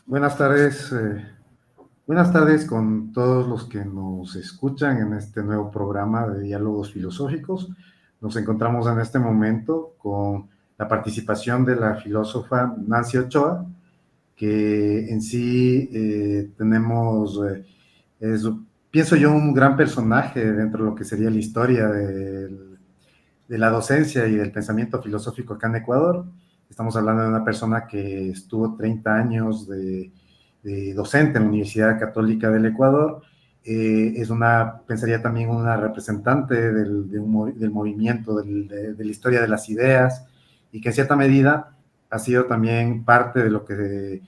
Buenas tardes. Buenas tardes con todos los que nos escuchan en este nuevo programa de diálogos filosóficos. Nos encontramos en este momento con la participación de la filósofa Nancy Ochoa, que en sí es, pienso yo, un gran personaje dentro de lo que sería la historia de la docencia y del pensamiento filosófico acá en Ecuador. Estamos hablando de una persona que estuvo 30 años de docente en la Universidad Católica del Ecuador. Pensaría también una representante del movimiento de la historia de las ideas, y que en cierta medida ha sido también parte de lo que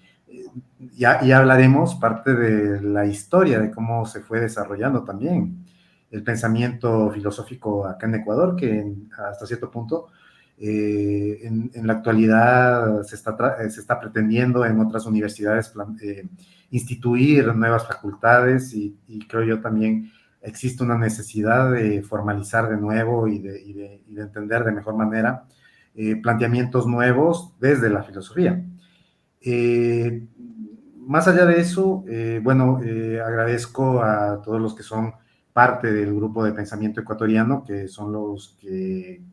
ya hablaremos, parte de la historia de cómo se fue desarrollando también el pensamiento filosófico acá en Ecuador, que hasta cierto punto en la actualidad se está pretendiendo en otras universidades instituir nuevas facultades, y creo yo también existe una necesidad de formalizar de nuevo y de entender de mejor manera planteamientos nuevos desde la filosofía. Más allá de eso, agradezco a todos los que son parte del grupo de pensamiento ecuatoriano, que son los que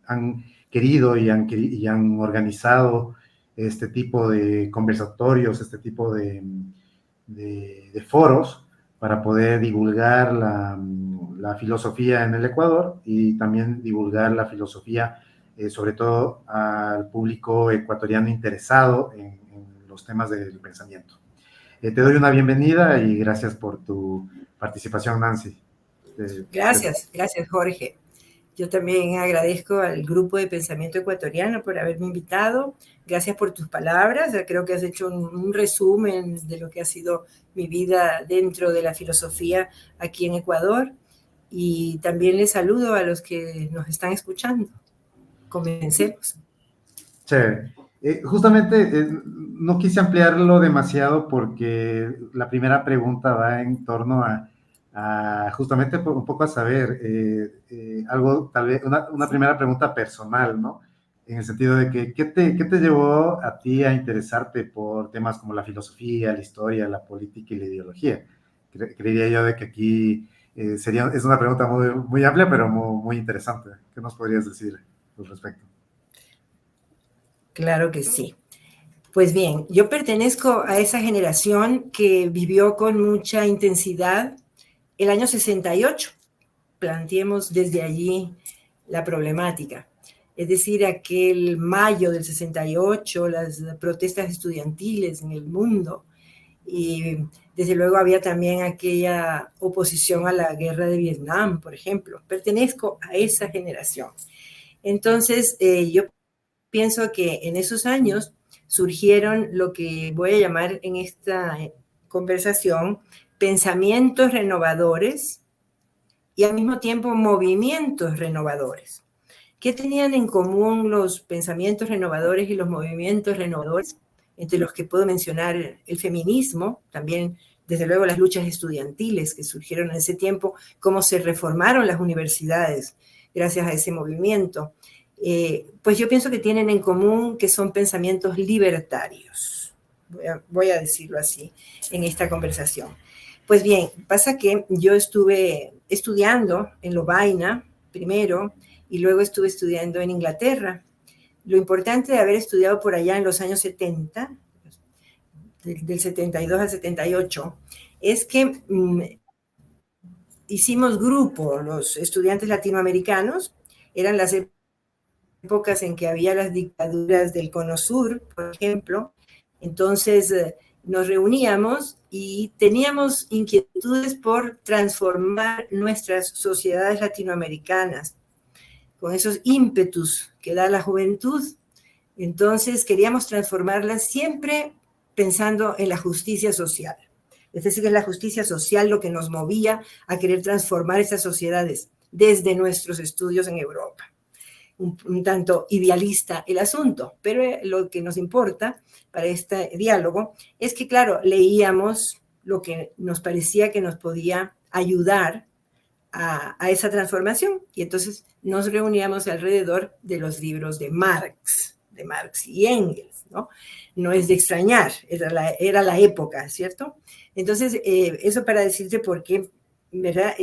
han querido y han organizado este tipo de conversatorios, este tipo de foros para poder divulgar la filosofía en el Ecuador, y también divulgar la filosofía, sobre todo al público ecuatoriano interesado en los temas del pensamiento. Te doy una bienvenida y gracias por tu participación, Nancy. Gracias, Jorge. Yo también agradezco al Grupo de Pensamiento Ecuatoriano por haberme invitado. Gracias por tus palabras. Creo que has hecho un resumen de lo que ha sido mi vida dentro de la filosofía aquí en Ecuador. Y también les saludo a los que nos están escuchando. Comencemos. Chévere. No quise ampliarlo demasiado porque la primera pregunta va en torno a justamente un poco a saber algo, tal vez una primera pregunta personal, ¿no? En el sentido de que, ¿qué te llevó a ti a interesarte por temas como la filosofía, la historia, la política y la ideología? Creería yo de que aquí es una pregunta muy, muy amplia, pero muy, muy interesante. ¿Qué nos podrías decir al respecto? Claro que sí. Pues bien, yo pertenezco a esa generación que vivió con mucha intensidad el año 68. Planteemos desde allí la problemática. Es decir, aquel mayo del 68, las protestas estudiantiles en el mundo, y desde luego había también aquella oposición a la guerra de Vietnam, por ejemplo. Pertenezco a esa generación. Entonces, yo pienso que en esos años surgieron lo que voy a llamar en esta conversación pensamientos renovadores y al mismo tiempo movimientos renovadores. ¿Qué tenían en común los pensamientos renovadores y los movimientos renovadores? Entre los que puedo mencionar el feminismo, también desde luego las luchas estudiantiles que surgieron en ese tiempo, cómo se reformaron las universidades gracias a ese movimiento. Pues yo pienso que tienen en común que son pensamientos libertarios. Voy a decirlo así en esta conversación. Pues bien, pasa que yo estuve estudiando en Lovaina primero y luego estuve estudiando en Inglaterra. Lo importante de haber estudiado por allá en los años 70, del 72 al 78, es que hicimos grupo, los estudiantes latinoamericanos, eran las épocas en que había las dictaduras del Cono Sur, por ejemplo. Entonces nos reuníamos y teníamos inquietudes por transformar nuestras sociedades latinoamericanas con esos ímpetus que da la juventud. Entonces queríamos transformarlas siempre pensando en la justicia social. Es decir, es la justicia social lo que nos movía a querer transformar esas sociedades desde nuestros estudios en Europa. Un tanto idealista el asunto, pero lo que nos importa para este diálogo es que, claro, leíamos lo que nos parecía que nos podía ayudar a esa transformación, y entonces nos reuníamos alrededor de los libros de Marx y Engels, ¿no? No es de extrañar, era la época, ¿cierto? Entonces, eso para decirte por qué, ¿verdad?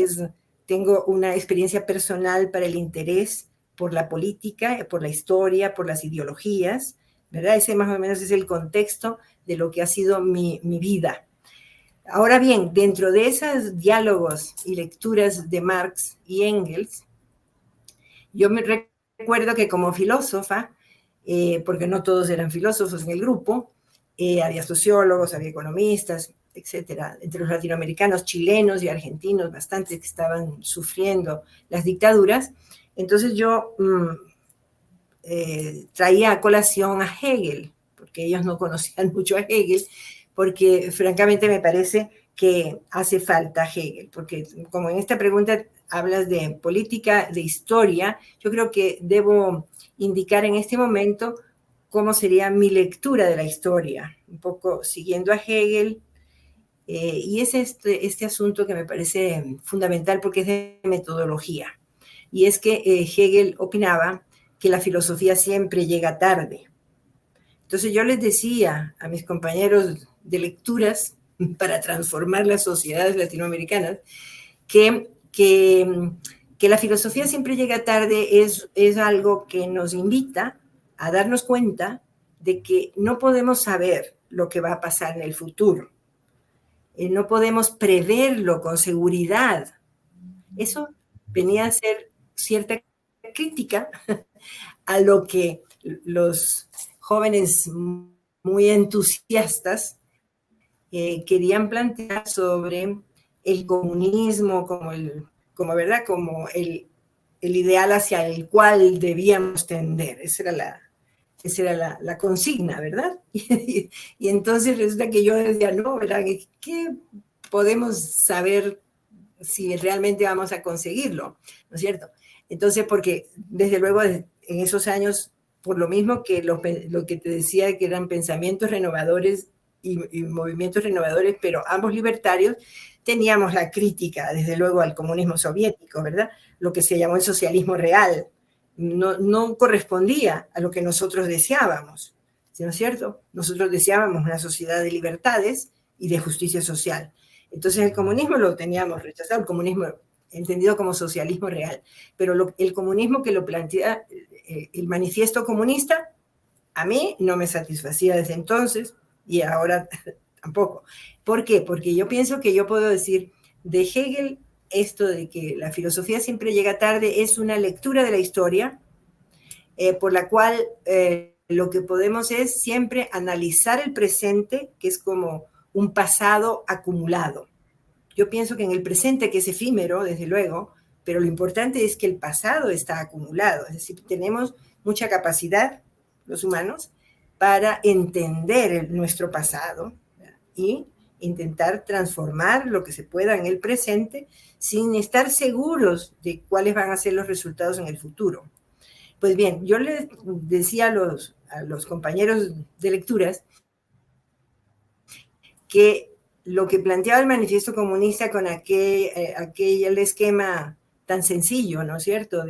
Tengo una experiencia personal para el interés por la política, por la historia, por las ideologías, ¿verdad? Ese más o menos es el contexto de lo que ha sido mi vida. Ahora bien, dentro de esos diálogos y lecturas de Marx y Engels, yo me recuerdo que como filósofa, porque no todos eran filósofos en el grupo, había sociólogos, había economistas, etcétera, entre los latinoamericanos, chilenos y argentinos, bastantes que estaban sufriendo las dictaduras. Entonces yo traía a colación a Hegel, porque ellos no conocían mucho a Hegel, porque francamente me parece que hace falta Hegel, porque como en esta pregunta hablas de política, de historia, yo creo que debo indicar en este momento cómo sería mi lectura de la historia, un poco siguiendo a Hegel, y es este asunto que me parece fundamental porque es de metodología, y es que Hegel opinaba que la filosofía siempre llega tarde. Entonces yo les decía a mis compañeros de lecturas para transformar las sociedades latinoamericanas que la filosofía siempre llega tarde es algo que nos invita a darnos cuenta de que no podemos saber lo que va a pasar en el futuro. No podemos preverlo con seguridad. Eso venía a ser cierta crítica a lo que los jóvenes muy entusiastas querían plantear sobre el comunismo ¿verdad? Como el ideal hacia el cual debíamos tender. Esa era la consigna, ¿verdad? Y entonces resulta que yo decía, no, ¿verdad? ¿Qué podemos saber si realmente vamos a conseguirlo? ¿No es cierto? Entonces, porque desde luego en esos años, por lo mismo que lo que te decía que eran pensamientos renovadores y movimientos renovadores, pero ambos libertarios, teníamos la crítica, desde luego, al comunismo soviético, ¿verdad? Lo que se llamó el socialismo real. No correspondía a lo que nosotros deseábamos, ¿no es cierto? Nosotros deseábamos una sociedad de libertades y de justicia social. Entonces el comunismo lo teníamos rechazado, el comunismo entendido como socialismo real, pero el comunismo que lo plantea el manifiesto comunista, a mí no me satisfacía desde entonces y ahora tampoco. ¿Por qué? Porque yo pienso que yo puedo decir de Hegel esto de que la filosofía siempre llega tarde es una lectura de la historia por la cual lo que podemos es siempre analizar el presente, que es como un pasado acumulado. Yo pienso que en el presente, que es efímero, desde luego, pero lo importante es que el pasado está acumulado, es decir, tenemos mucha capacidad, los humanos, para entender nuestro pasado y intentar transformar lo que se pueda en el presente sin estar seguros de cuáles van a ser los resultados en el futuro. Pues bien, yo les decía a los compañeros de lecturas que lo que planteaba el manifiesto comunista con aquel esquema tan sencillo, ¿no es cierto?,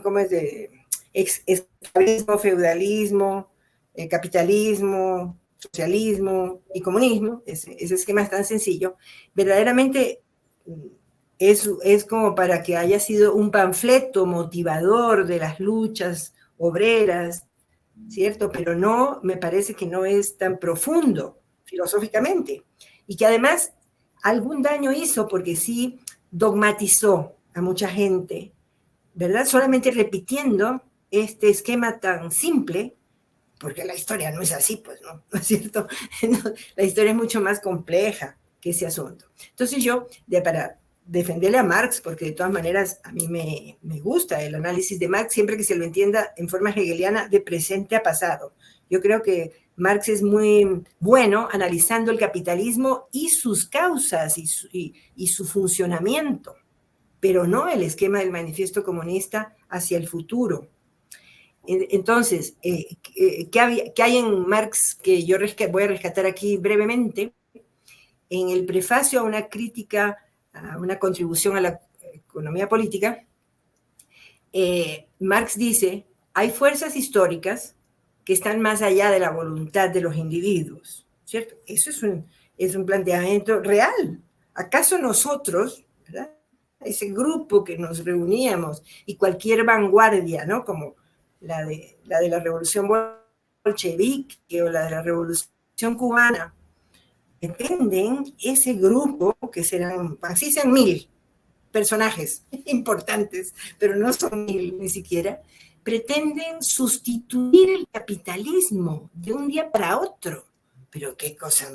¿cómo es?, de esclavismo, feudalismo, capitalismo, socialismo y comunismo, ese esquema es tan sencillo, verdaderamente es como para que haya sido un panfleto motivador de las luchas obreras, ¿cierto? Pero no, me parece que no es tan profundo filosóficamente y que además algún daño hizo porque sí dogmatizó a mucha gente, ¿verdad? Solamente repitiendo este esquema tan simple, porque la historia no es así, pues, ¿no? ¿No es cierto? No, la historia es mucho más compleja que ese asunto. Entonces yo, para defenderle a Marx, porque de todas maneras a mí me gusta el análisis de Marx, siempre que se lo entienda en forma hegeliana de presente a pasado. Yo creo que Marx es muy bueno analizando el capitalismo y sus causas y su funcionamiento, pero no el esquema del manifiesto comunista hacia el futuro. Entonces, ¿qué hay en Marx que yo voy a rescatar aquí brevemente? En el prefacio a una crítica, a una contribución a la economía política, Marx dice, hay fuerzas históricas que están más allá de la voluntad de los individuos, ¿cierto? Eso es un planteamiento real. ¿Acaso nosotros, ¿verdad? Ese grupo que nos reuníamos y cualquier vanguardia, ¿no? Como la de la revolución bolchevique o la de la revolución cubana, pretenden ese grupo, que serán, así sean 1000 personajes importantes, pero no son 1000 ni siquiera, pretenden sustituir el capitalismo de un día para otro. Pero qué cosa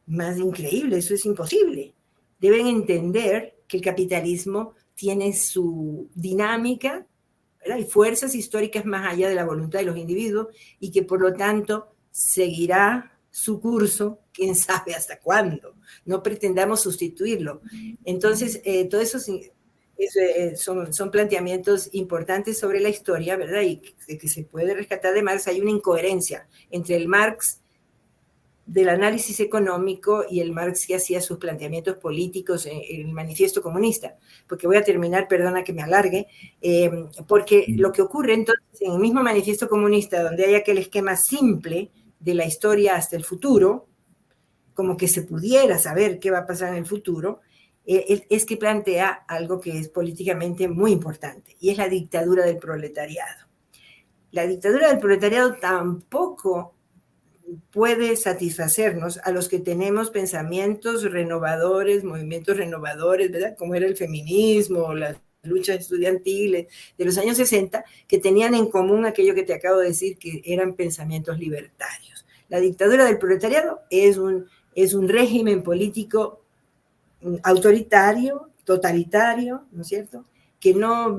más increíble, eso es imposible. Deben entender que el capitalismo tiene su dinámica, ¿verdad? Hay fuerzas históricas más allá de la voluntad de los individuos y que por lo tanto seguirá su curso, quién sabe hasta cuándo. No pretendamos sustituirlo. Entonces, todo eso son planteamientos importantes sobre la historia, ¿verdad? Y que se puede rescatar de Marx. Hay una incoherencia entre el Marx del análisis económico y el Marx que hacía sus planteamientos políticos en el manifiesto comunista. Porque voy a terminar, perdona que me alargue, porque lo que ocurre entonces en el mismo manifiesto comunista, donde hay aquel esquema simple de la historia hasta el futuro, como que se pudiera saber qué va a pasar en el futuro, es que plantea algo que es políticamente muy importante, y es la dictadura del proletariado. La dictadura del proletariado tampoco puede satisfacernos a los que tenemos pensamientos renovadores, movimientos renovadores, ¿verdad? Como era el feminismo, las luchas estudiantiles de los años 60, que tenían en común aquello que te acabo de decir, que eran pensamientos libertarios. La dictadura del proletariado es un régimen político autoritario, totalitario, ¿no es cierto?, que no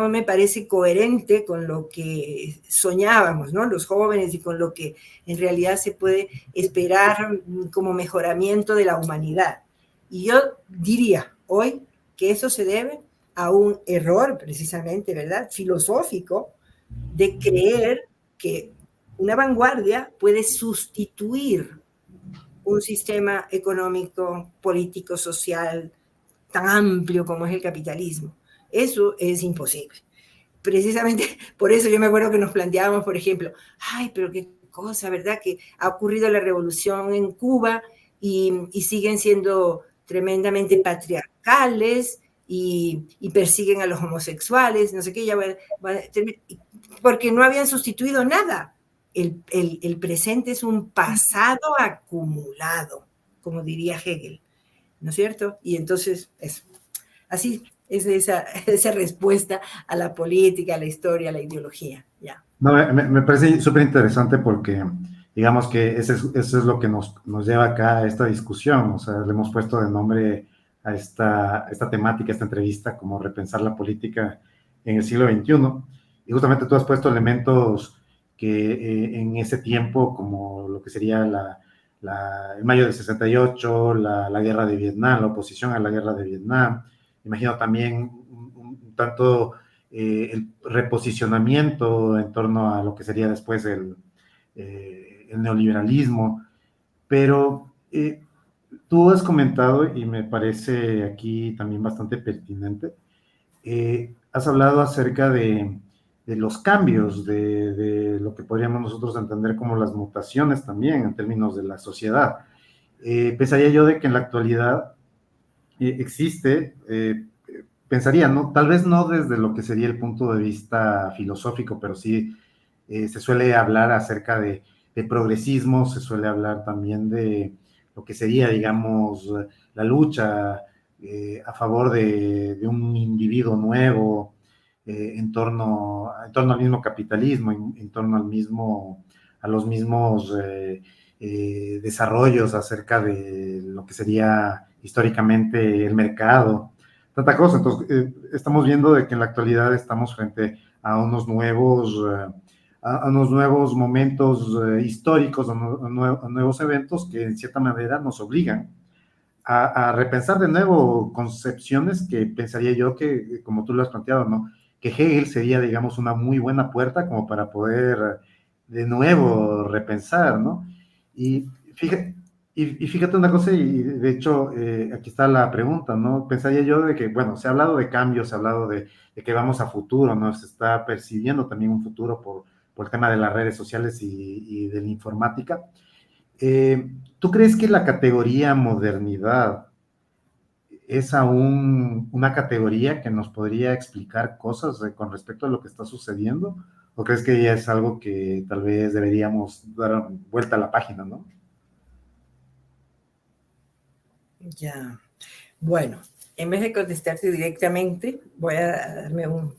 me parece coherente con lo que soñábamos, ¿no?, los jóvenes, y con lo que en realidad se puede esperar como mejoramiento de la humanidad. Y yo diría hoy que eso se debe a un error, precisamente, ¿verdad?, filosófico, de creer que una vanguardia puede sustituir un sistema económico, político, social tan amplio como es el capitalismo. Eso es imposible. Precisamente por eso yo me acuerdo que nos planteábamos, por ejemplo, ay, pero qué cosa, ¿verdad? Que ha ocurrido la revolución en Cuba y siguen siendo tremendamente patriarcales y persiguen a los homosexuales, no sé qué, porque no habían sustituido nada. El presente es un pasado acumulado, como diría Hegel, ¿no es cierto? Y entonces, así es esa respuesta a la política, a la historia, a la ideología. Ya. No, me parece súper interesante porque, digamos que eso es lo que nos lleva acá a esta discusión. O sea, le hemos puesto de nombre a esta temática, esta entrevista, como repensar la política en el siglo XXI. Y justamente tú has puesto elementos que en ese tiempo, como lo que sería el mayo del 68, la guerra de Vietnam, la oposición a la guerra de Vietnam. Imagino también un tanto el reposicionamiento en torno a lo que sería después el neoliberalismo. Pero tú has comentado, y me parece aquí también bastante pertinente, has hablado acerca de los cambios, de lo que podríamos nosotros entender como las mutaciones también en términos de la sociedad. Pensaría yo de que en la actualidad existe, pensaría, ¿no? Tal vez no desde lo que sería el punto de vista filosófico, pero sí se suele hablar acerca de progresismo, se suele hablar también de lo que sería, digamos, la lucha a favor de un individuo nuevo en torno al mismo capitalismo, en torno a los mismos desarrollos acerca de lo que sería históricamente el mercado, tanta cosa. Entonces, estamos viendo de que en la actualidad estamos frente a unos nuevos momentos históricos, a nuevos eventos que en cierta manera nos obligan a repensar de nuevo concepciones que pensaría yo que, como tú lo has planteado, ¿no?, que Hegel sería, digamos, una muy buena puerta como para poder de nuevo repensar, ¿no? Y fíjate, fíjate una cosa, y de hecho aquí está la pregunta, ¿no? Pensaría yo de que, bueno, se ha hablado de cambios, se ha hablado de que vamos a futuro, ¿no? Se está percibiendo también un futuro por por el tema de las redes sociales y de la informática. ¿Tú crees que la categoría modernidad es aún una categoría que nos podría explicar cosas con respecto a lo que está sucediendo? ¿O crees que ya es algo que tal vez deberíamos dar vuelta a la página, no? Ya. Bueno, en vez de contestarte directamente, voy a darme un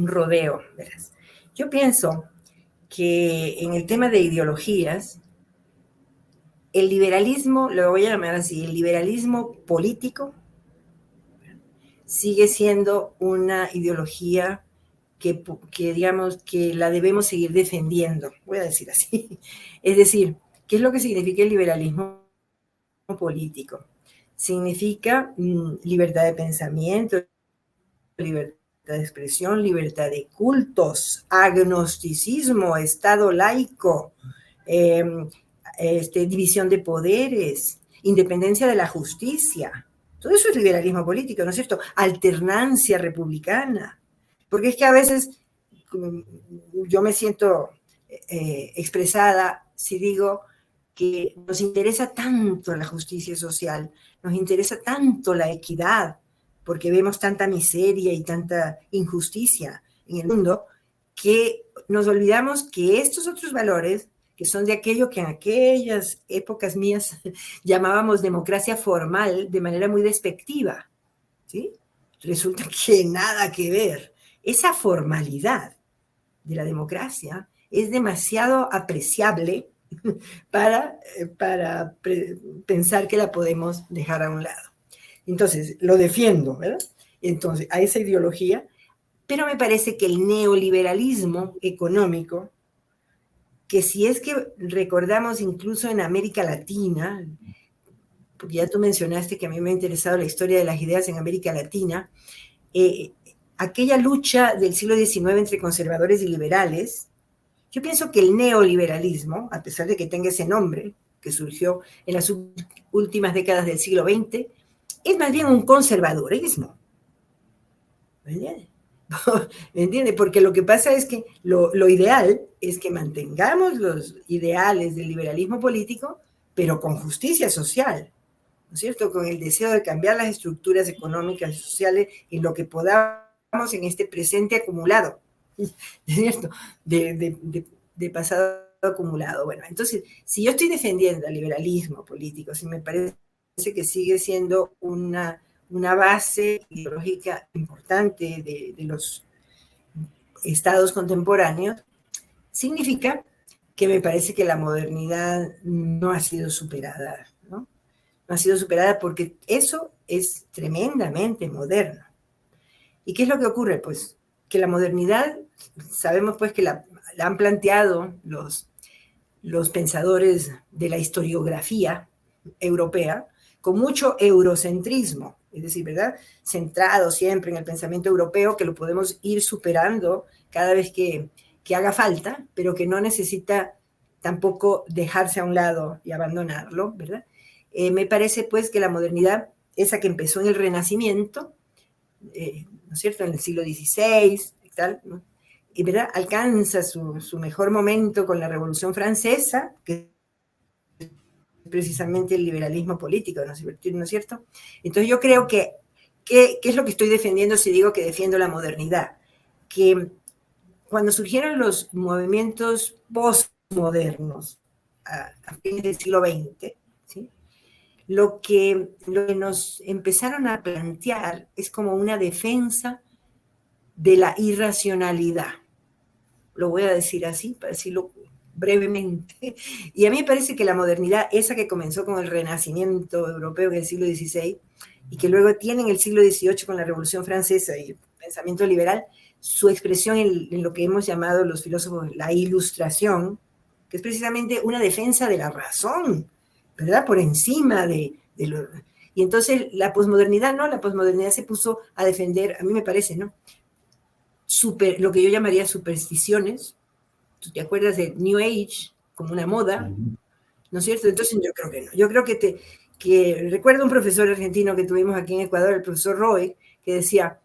rodeo, verás. Yo pienso que en el tema de ideologías, el liberalismo, lo voy a llamar así, el liberalismo político sigue siendo una ideología que digamos que la debemos seguir defendiendo, voy a decir así. Es decir, ¿qué es lo que significa el liberalismo político? Significa libertad de pensamiento, libertad de expresión, libertad de cultos, agnosticismo, Estado laico, eh, división de poderes, independencia de la justicia. Todo eso es liberalismo político, ¿no es cierto? Alternancia republicana. Porque es que a veces yo me siento expresada si digo que nos interesa tanto la justicia social, nos interesa tanto la equidad, porque vemos tanta miseria y tanta injusticia en el mundo, que nos olvidamos que estos otros valores, que son de aquello que en aquellas épocas mías llamábamos democracia formal de manera muy despectiva, ¿sí? Resulta que nada que ver. Esa formalidad de la democracia es demasiado apreciable para pensar que la podemos dejar a un lado. Entonces, lo defiendo, ¿verdad? Entonces, a esa ideología, pero me parece que el neoliberalismo económico, que si es que recordamos incluso en América Latina, porque ya tú mencionaste que a mí me ha interesado la historia de las ideas en América Latina, aquella lucha del siglo XIX entre conservadores y liberales, yo pienso que el neoliberalismo, a pesar de que tenga ese nombre, que surgió en las últimas décadas del siglo XX, es más bien un conservadurismo. ¿Me entiendes? ¿Me entiendes? Porque lo que pasa es que lo ideal es que mantengamos los ideales del liberalismo político, pero con justicia social, ¿no es cierto? Con el deseo de cambiar las estructuras económicas y sociales en lo que podamos en este presente acumulado, ¿no es cierto? De pasado acumulado. Bueno, entonces, si yo estoy defendiendo el liberalismo político, si me parece que sigue siendo una base ideológica importante de los estados contemporáneos, significa que me parece que la modernidad no ha sido superada, ¿no? No ha sido superada porque eso es tremendamente moderno. ¿Y qué es lo que ocurre? Pues que la modernidad, sabemos pues que la han planteado los pensadores de la historiografía europea con mucho eurocentrismo, es decir, ¿verdad? Centrado siempre en el pensamiento europeo, que lo podemos ir superando cada vez que haga falta, pero que no necesita tampoco dejarse a un lado y abandonarlo, ¿verdad? Me parece pues que la modernidad, esa que empezó en el Renacimiento, ¿no es cierto?, en el siglo XVI y tal, ¿no? Y ¿verdad?, alcanza su mejor momento con la Revolución Francesa, que es precisamente el liberalismo político, ¿no es cierto? Entonces yo creo que, ¿qué es lo que estoy defendiendo si digo que defiendo la modernidad? Que cuando surgieron los movimientos postmodernos a fines del siglo XX, ¿sí?, lo que nos empezaron a plantear es como una defensa de la irracionalidad. Lo voy a decir así, para decirlo brevemente. Y a mí me parece que la modernidad, esa que comenzó con el Renacimiento europeo en el siglo XVI y que luego tiene en el siglo XVIII con la Revolución Francesa y el pensamiento liberal, su expresión en lo que hemos llamado los filósofos la ilustración, que es precisamente una defensa de la razón, ¿verdad? Por encima de lo... Y entonces la posmodernidad, ¿no? La posmodernidad se puso a defender, a mí me parece, ¿no?, lo que yo llamaría supersticiones. ¿Tú te acuerdas de New Age como una moda? ¿No es cierto? Entonces yo creo que no. Yo creo que recuerdo un profesor argentino que tuvimos aquí en Ecuador, el profesor Roy, que decía,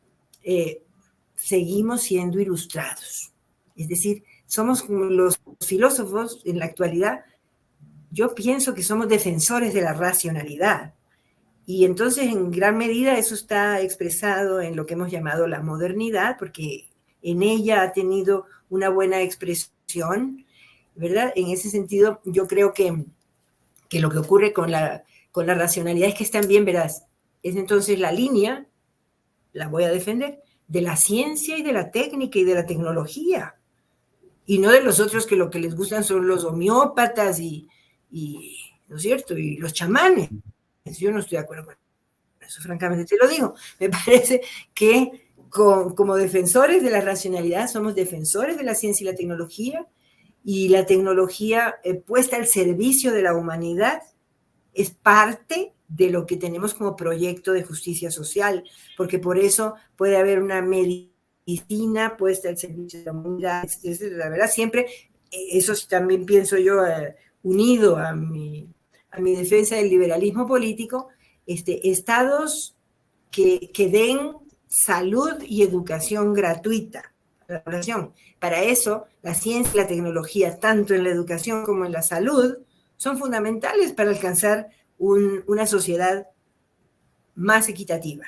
seguimos siendo ilustrados. Es decir, somos como los filósofos en la actualidad, yo pienso que somos defensores de la racionalidad. Y entonces, en gran medida, eso está expresado en lo que hemos llamado la modernidad, porque en ella ha tenido una buena expresión, ¿verdad? En ese sentido, yo creo que lo que ocurre con la racionalidad es que es también, verás, es entonces la línea, la voy a defender, de la ciencia y de la técnica y de la tecnología, y no de los otros que lo que les gustan son los homeópatas y ¿no es cierto? Y los chamanes. Yo no estoy de acuerdo con eso, francamente te lo digo. Me parece que como defensores de la racionalidad somos defensores de la ciencia y la tecnología puesta al servicio de la humanidad es parte de lo que tenemos como proyecto de justicia social, porque por eso puede haber una medicina puesta al servicio de la humanidad, la verdad, siempre, eso también pienso yo, unido a mi defensa del liberalismo político, estados que den salud y educación gratuita a la población. Para eso, la ciencia y la tecnología, tanto en la educación como en la salud, son fundamentales para alcanzar una sociedad más equitativa.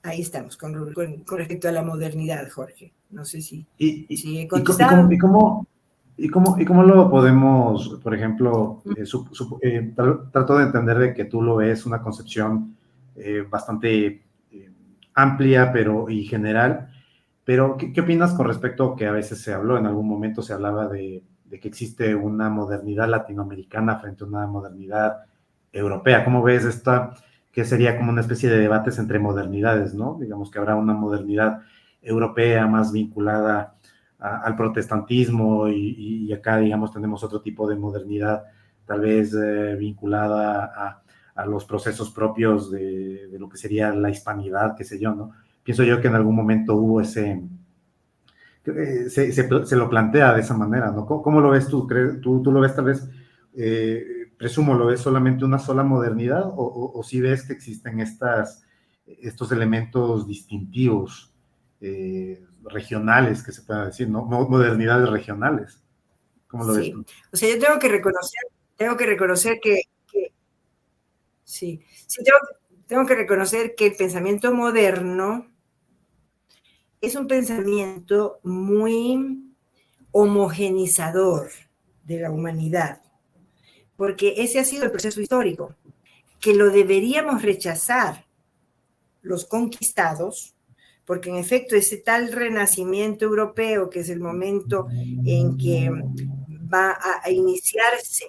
Ahí estamos con respecto a la modernidad, Jorge. No sé si he contestado. ¿Y cómo lo podemos, por ejemplo, trato de entender de que tú lo ves una concepción bastante amplia y general, pero ¿qué opinas con respecto a que a veces se habló, en algún momento se hablaba de que existe una modernidad latinoamericana frente a una modernidad europea? ¿Cómo ves esta, que sería como una especie de debates entre modernidades, ¿no? Digamos que habrá una modernidad europea más vinculada al protestantismo y acá, digamos, tenemos otro tipo de modernidad tal vez vinculada a los procesos propios de lo que sería la hispanidad, qué sé yo, ¿no? Pienso yo que en algún momento hubo se lo plantea de esa manera, ¿no? ¿Cómo lo ves tú? ¿Tú lo ves tal vez, presumo, lo ves solamente una sola modernidad o si ves que existen estos elementos distintivos regionales, que se pueda decir, ¿no? Modernidades regionales? ¿Cómo lo ves tú? O sea, yo tengo que reconocer que sí, tengo que reconocer que el pensamiento moderno es un pensamiento muy homogenizador de la humanidad, porque ese ha sido el proceso histórico, que lo deberíamos rechazar los conquistados, porque en efecto ese tal renacimiento europeo, que es el momento en que va a iniciarse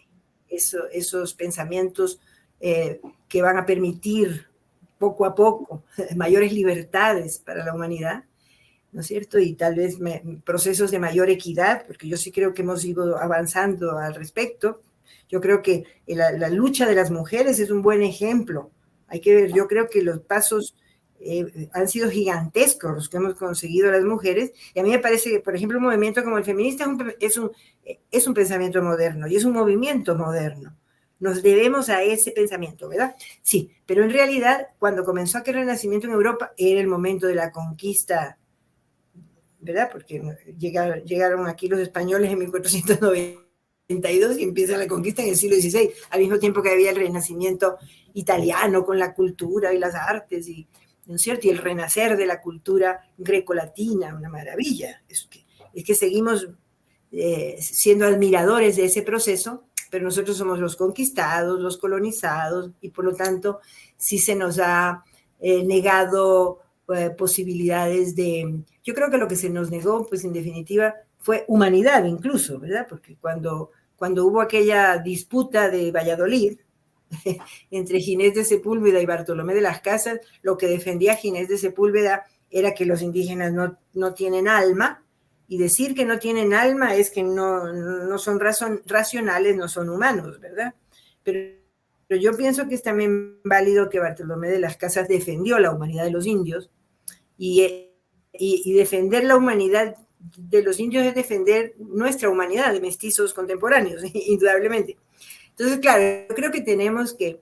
esos pensamientos que van a permitir poco a poco mayores libertades para la humanidad, ¿no es cierto? Y tal vez procesos de mayor equidad, porque yo sí creo que hemos ido avanzando al respecto. Yo creo que la lucha de las mujeres es un buen ejemplo. Hay que ver, yo creo que los pasos han sido gigantescos los que hemos conseguido las mujeres, y a mí me parece que, por ejemplo, un movimiento como el feminista es un pensamiento moderno y es un movimiento moderno. Nos debemos a ese pensamiento, ¿verdad? Sí, pero en realidad, cuando comenzó aquel renacimiento en Europa, era el momento de la conquista, ¿verdad? Porque llegaron aquí los españoles en 1492 y empieza la conquista en el siglo XVI, al mismo tiempo que había el renacimiento italiano con la cultura y las artes, ¿no es cierto? Y el renacer de la cultura grecolatina, una maravilla. Es que seguimos siendo admiradores de ese proceso, pero nosotros somos los conquistados, los colonizados, y por lo tanto sí se nos ha negado posibilidades de... Yo creo que lo que se nos negó, pues en definitiva, fue humanidad incluso, ¿verdad? Porque cuando hubo aquella disputa de Valladolid entre Ginés de Sepúlveda y Bartolomé de las Casas, lo que defendía Ginés de Sepúlveda era que los indígenas no tienen alma, y decir que no tienen alma es que no son racionales, no son humanos, ¿verdad? Pero yo pienso que es también válido que Bartolomé de las Casas defendió la humanidad de los indios, y defender la humanidad de los indios es defender nuestra humanidad de mestizos contemporáneos, indudablemente. Entonces, claro, yo creo que tenemos que,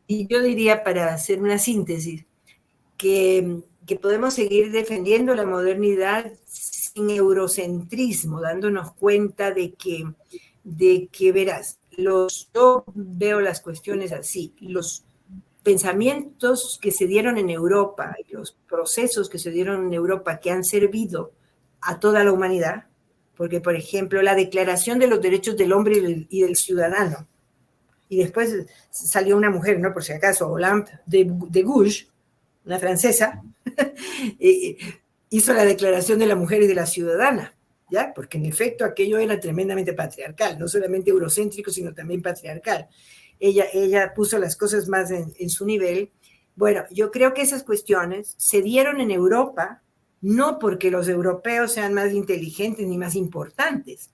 y yo diría para hacer una síntesis, que podemos seguir defendiendo la modernidad sin eurocentrismo, dándonos cuenta de que verás, yo veo las cuestiones así, los pensamientos que se dieron en Europa, los procesos que se dieron en Europa que han servido a toda la humanidad, porque, por ejemplo, la Declaración de los Derechos del Hombre y del Ciudadano, y después salió una mujer, ¿no? Por si acaso, Olympe de Gouges, una francesa, hizo la Declaración de la Mujer y de la Ciudadana, ¿ya? Porque en efecto aquello era tremendamente patriarcal, no solamente eurocéntrico, sino también patriarcal. Ella puso las cosas más en su nivel. Bueno, yo creo que esas cuestiones se dieron en Europa, no porque los europeos sean más inteligentes ni más importantes,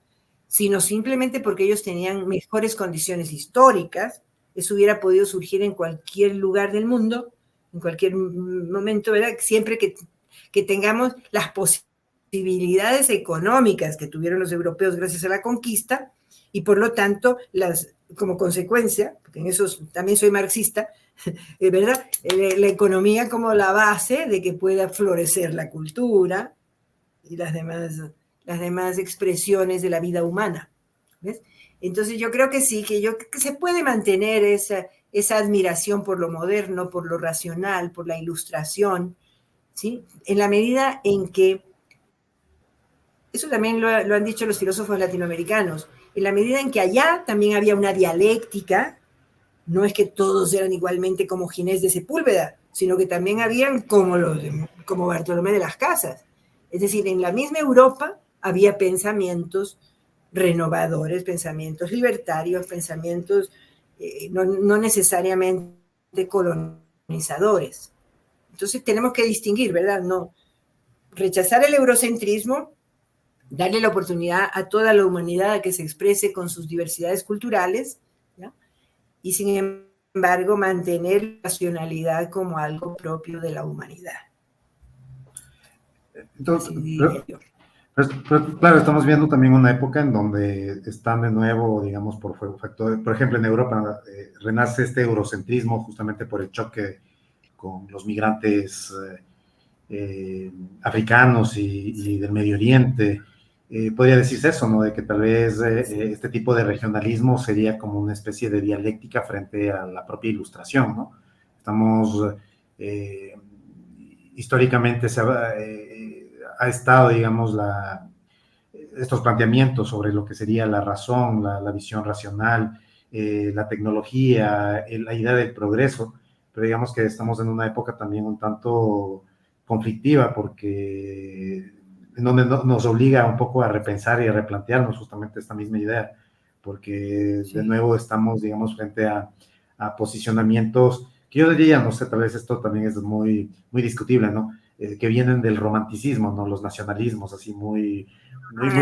sino simplemente porque ellos tenían mejores condiciones históricas. Eso hubiera podido surgir en cualquier lugar del mundo, en cualquier momento, ¿verdad? Siempre que tengamos las posibilidades económicas que tuvieron los europeos gracias a la conquista, y por lo tanto, como consecuencia, porque en eso también soy marxista, ¿verdad? La economía como la base de que pueda florecer la cultura y las demás expresiones de la vida humana, ¿ves? Entonces yo creo que sí, que se puede mantener esa admiración por lo moderno, por lo racional, por la ilustración, ¿sí? En la medida en que, eso también lo han dicho los filósofos latinoamericanos, en la medida en que allá también había una dialéctica, no es que todos eran igualmente como Ginés de Sepúlveda, sino que también habían como Bartolomé de las Casas. Es decir, en la misma Europa había pensamientos renovadores, pensamientos libertarios, pensamientos no necesariamente colonizadores. Entonces tenemos que distinguir, ¿verdad? No rechazar el eurocentrismo, darle la oportunidad a toda la humanidad a que se exprese con sus diversidades culturales, ¿ya? Y sin embargo mantener la racionalidad como algo propio de la humanidad. Entonces, pero, claro, estamos viendo también una época en donde están de nuevo, digamos, por factor, por ejemplo, en Europa renace este eurocentrismo justamente por el choque con los migrantes africanos y del Medio Oriente. Podría decirse eso, ¿no? De que tal vez este tipo de regionalismo sería como una especie de dialéctica frente a la propia ilustración, ¿no? Estamos, históricamente ha estado, digamos, estos planteamientos sobre lo que sería la razón, la visión racional, la tecnología, la idea del progreso, pero digamos que estamos en una época también un tanto conflictiva porque en donde nos obliga un poco a repensar y a replantearnos justamente esta misma idea, porque sí, de nuevo estamos, digamos, frente a posicionamientos que yo diría, no sé, tal vez esto también es muy, muy discutible, ¿no? Que vienen del romanticismo, ¿no? Los nacionalismos así muy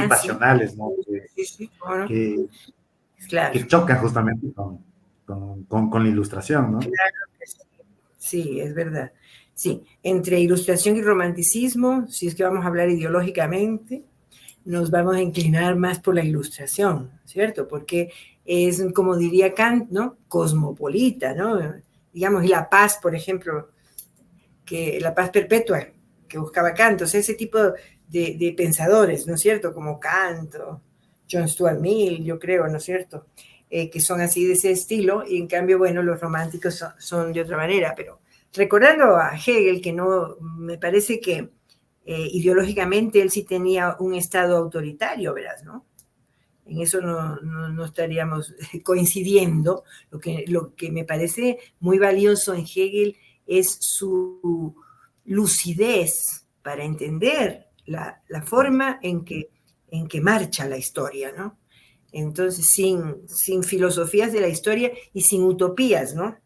pasionales, sí, ¿no? Sí, claro. Que chocan justamente con la ilustración, ¿no? Claro que sí. Sí, es verdad. Sí, entre ilustración y romanticismo, si es que vamos a hablar ideológicamente, nos vamos a inclinar más por la ilustración, ¿cierto? Porque es, como diría Kant, ¿no? Cosmopolita, ¿no? Digamos, y la paz, por ejemplo, que la paz perpetua que buscaba Kant, o sea, ese tipo de pensadores, ¿no es cierto? Como Kant o John Stuart Mill, yo creo, ¿no es cierto? Que son así de ese estilo, y en cambio, bueno, los románticos son de otra manera, pero recordando a Hegel, que no, me parece que ideológicamente él sí tenía un estado autoritario, ¿verdad? ¿No? En eso no estaríamos coincidiendo. Lo que me parece muy valioso en Hegel es su lucidez para entender la forma en que marcha la historia, ¿no? Entonces, sin filosofías de la historia y sin utopías, ¿no?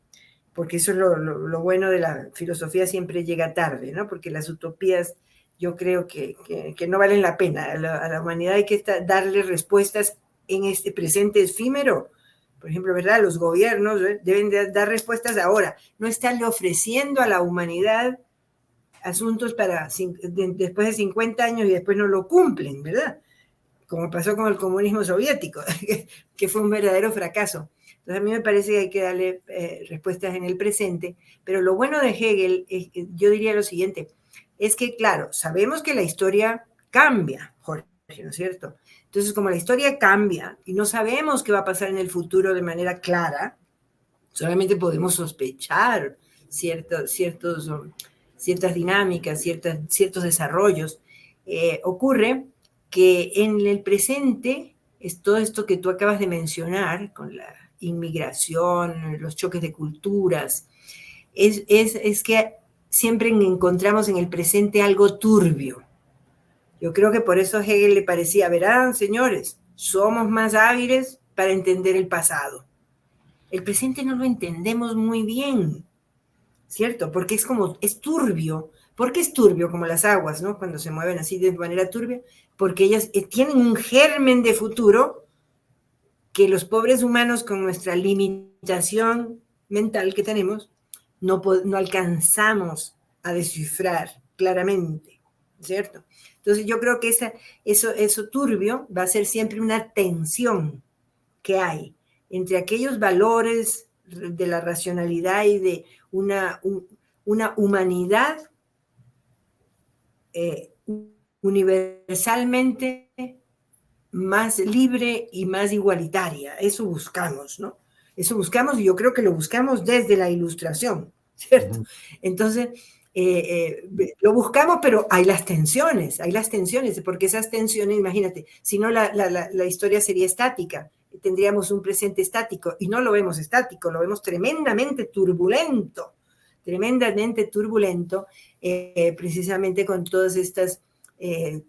Porque eso es lo bueno de la filosofía, siempre llega tarde, ¿no? Porque las utopías yo creo que no valen la pena. A la humanidad hay que darle respuestas en este presente efímero. Por ejemplo, ¿verdad? Los gobiernos deben dar respuestas ahora. No estarle ofreciendo a la humanidad asuntos para después de 50 años y después no lo cumplen, ¿verdad? Como pasó con el comunismo soviético, que fue un verdadero fracaso. Entonces a mí me parece que hay que darle respuestas en el presente, pero lo bueno de Hegel, yo diría lo siguiente, es que claro, sabemos que la historia cambia, Jorge, ¿no es cierto? Entonces, como la historia cambia y no sabemos qué va a pasar en el futuro de manera clara, solamente podemos sospechar ciertas dinámicas, ciertos desarrollos. Ocurre que en el presente es todo esto que tú acabas de mencionar, con la inmigración, los choques de culturas, es que siempre encontramos en el presente algo turbio. Yo creo que por eso a Hegel le parecía, verán, señores, somos más hábiles para entender el pasado. El presente no lo entendemos muy bien, ¿cierto? Porque es turbio. ¿Por qué es turbio? Como las aguas, ¿no? Cuando se mueven así de manera turbia, porque ellas tienen un germen de futuro que los pobres humanos, con nuestra limitación mental que tenemos, no alcanzamos a descifrar claramente, ¿cierto? Entonces yo creo que eso turbio va a ser siempre una tensión que hay entre aquellos valores de la racionalidad y de una humanidad universalmente más libre y más igualitaria. Eso buscamos, ¿no? Eso buscamos y yo creo que lo buscamos desde la Ilustración, ¿cierto? Entonces, lo buscamos, pero hay las tensiones, porque esas tensiones, imagínate, si no la historia sería estática, tendríamos un presente estático y no lo vemos estático, lo vemos tremendamente turbulento, precisamente con todas estas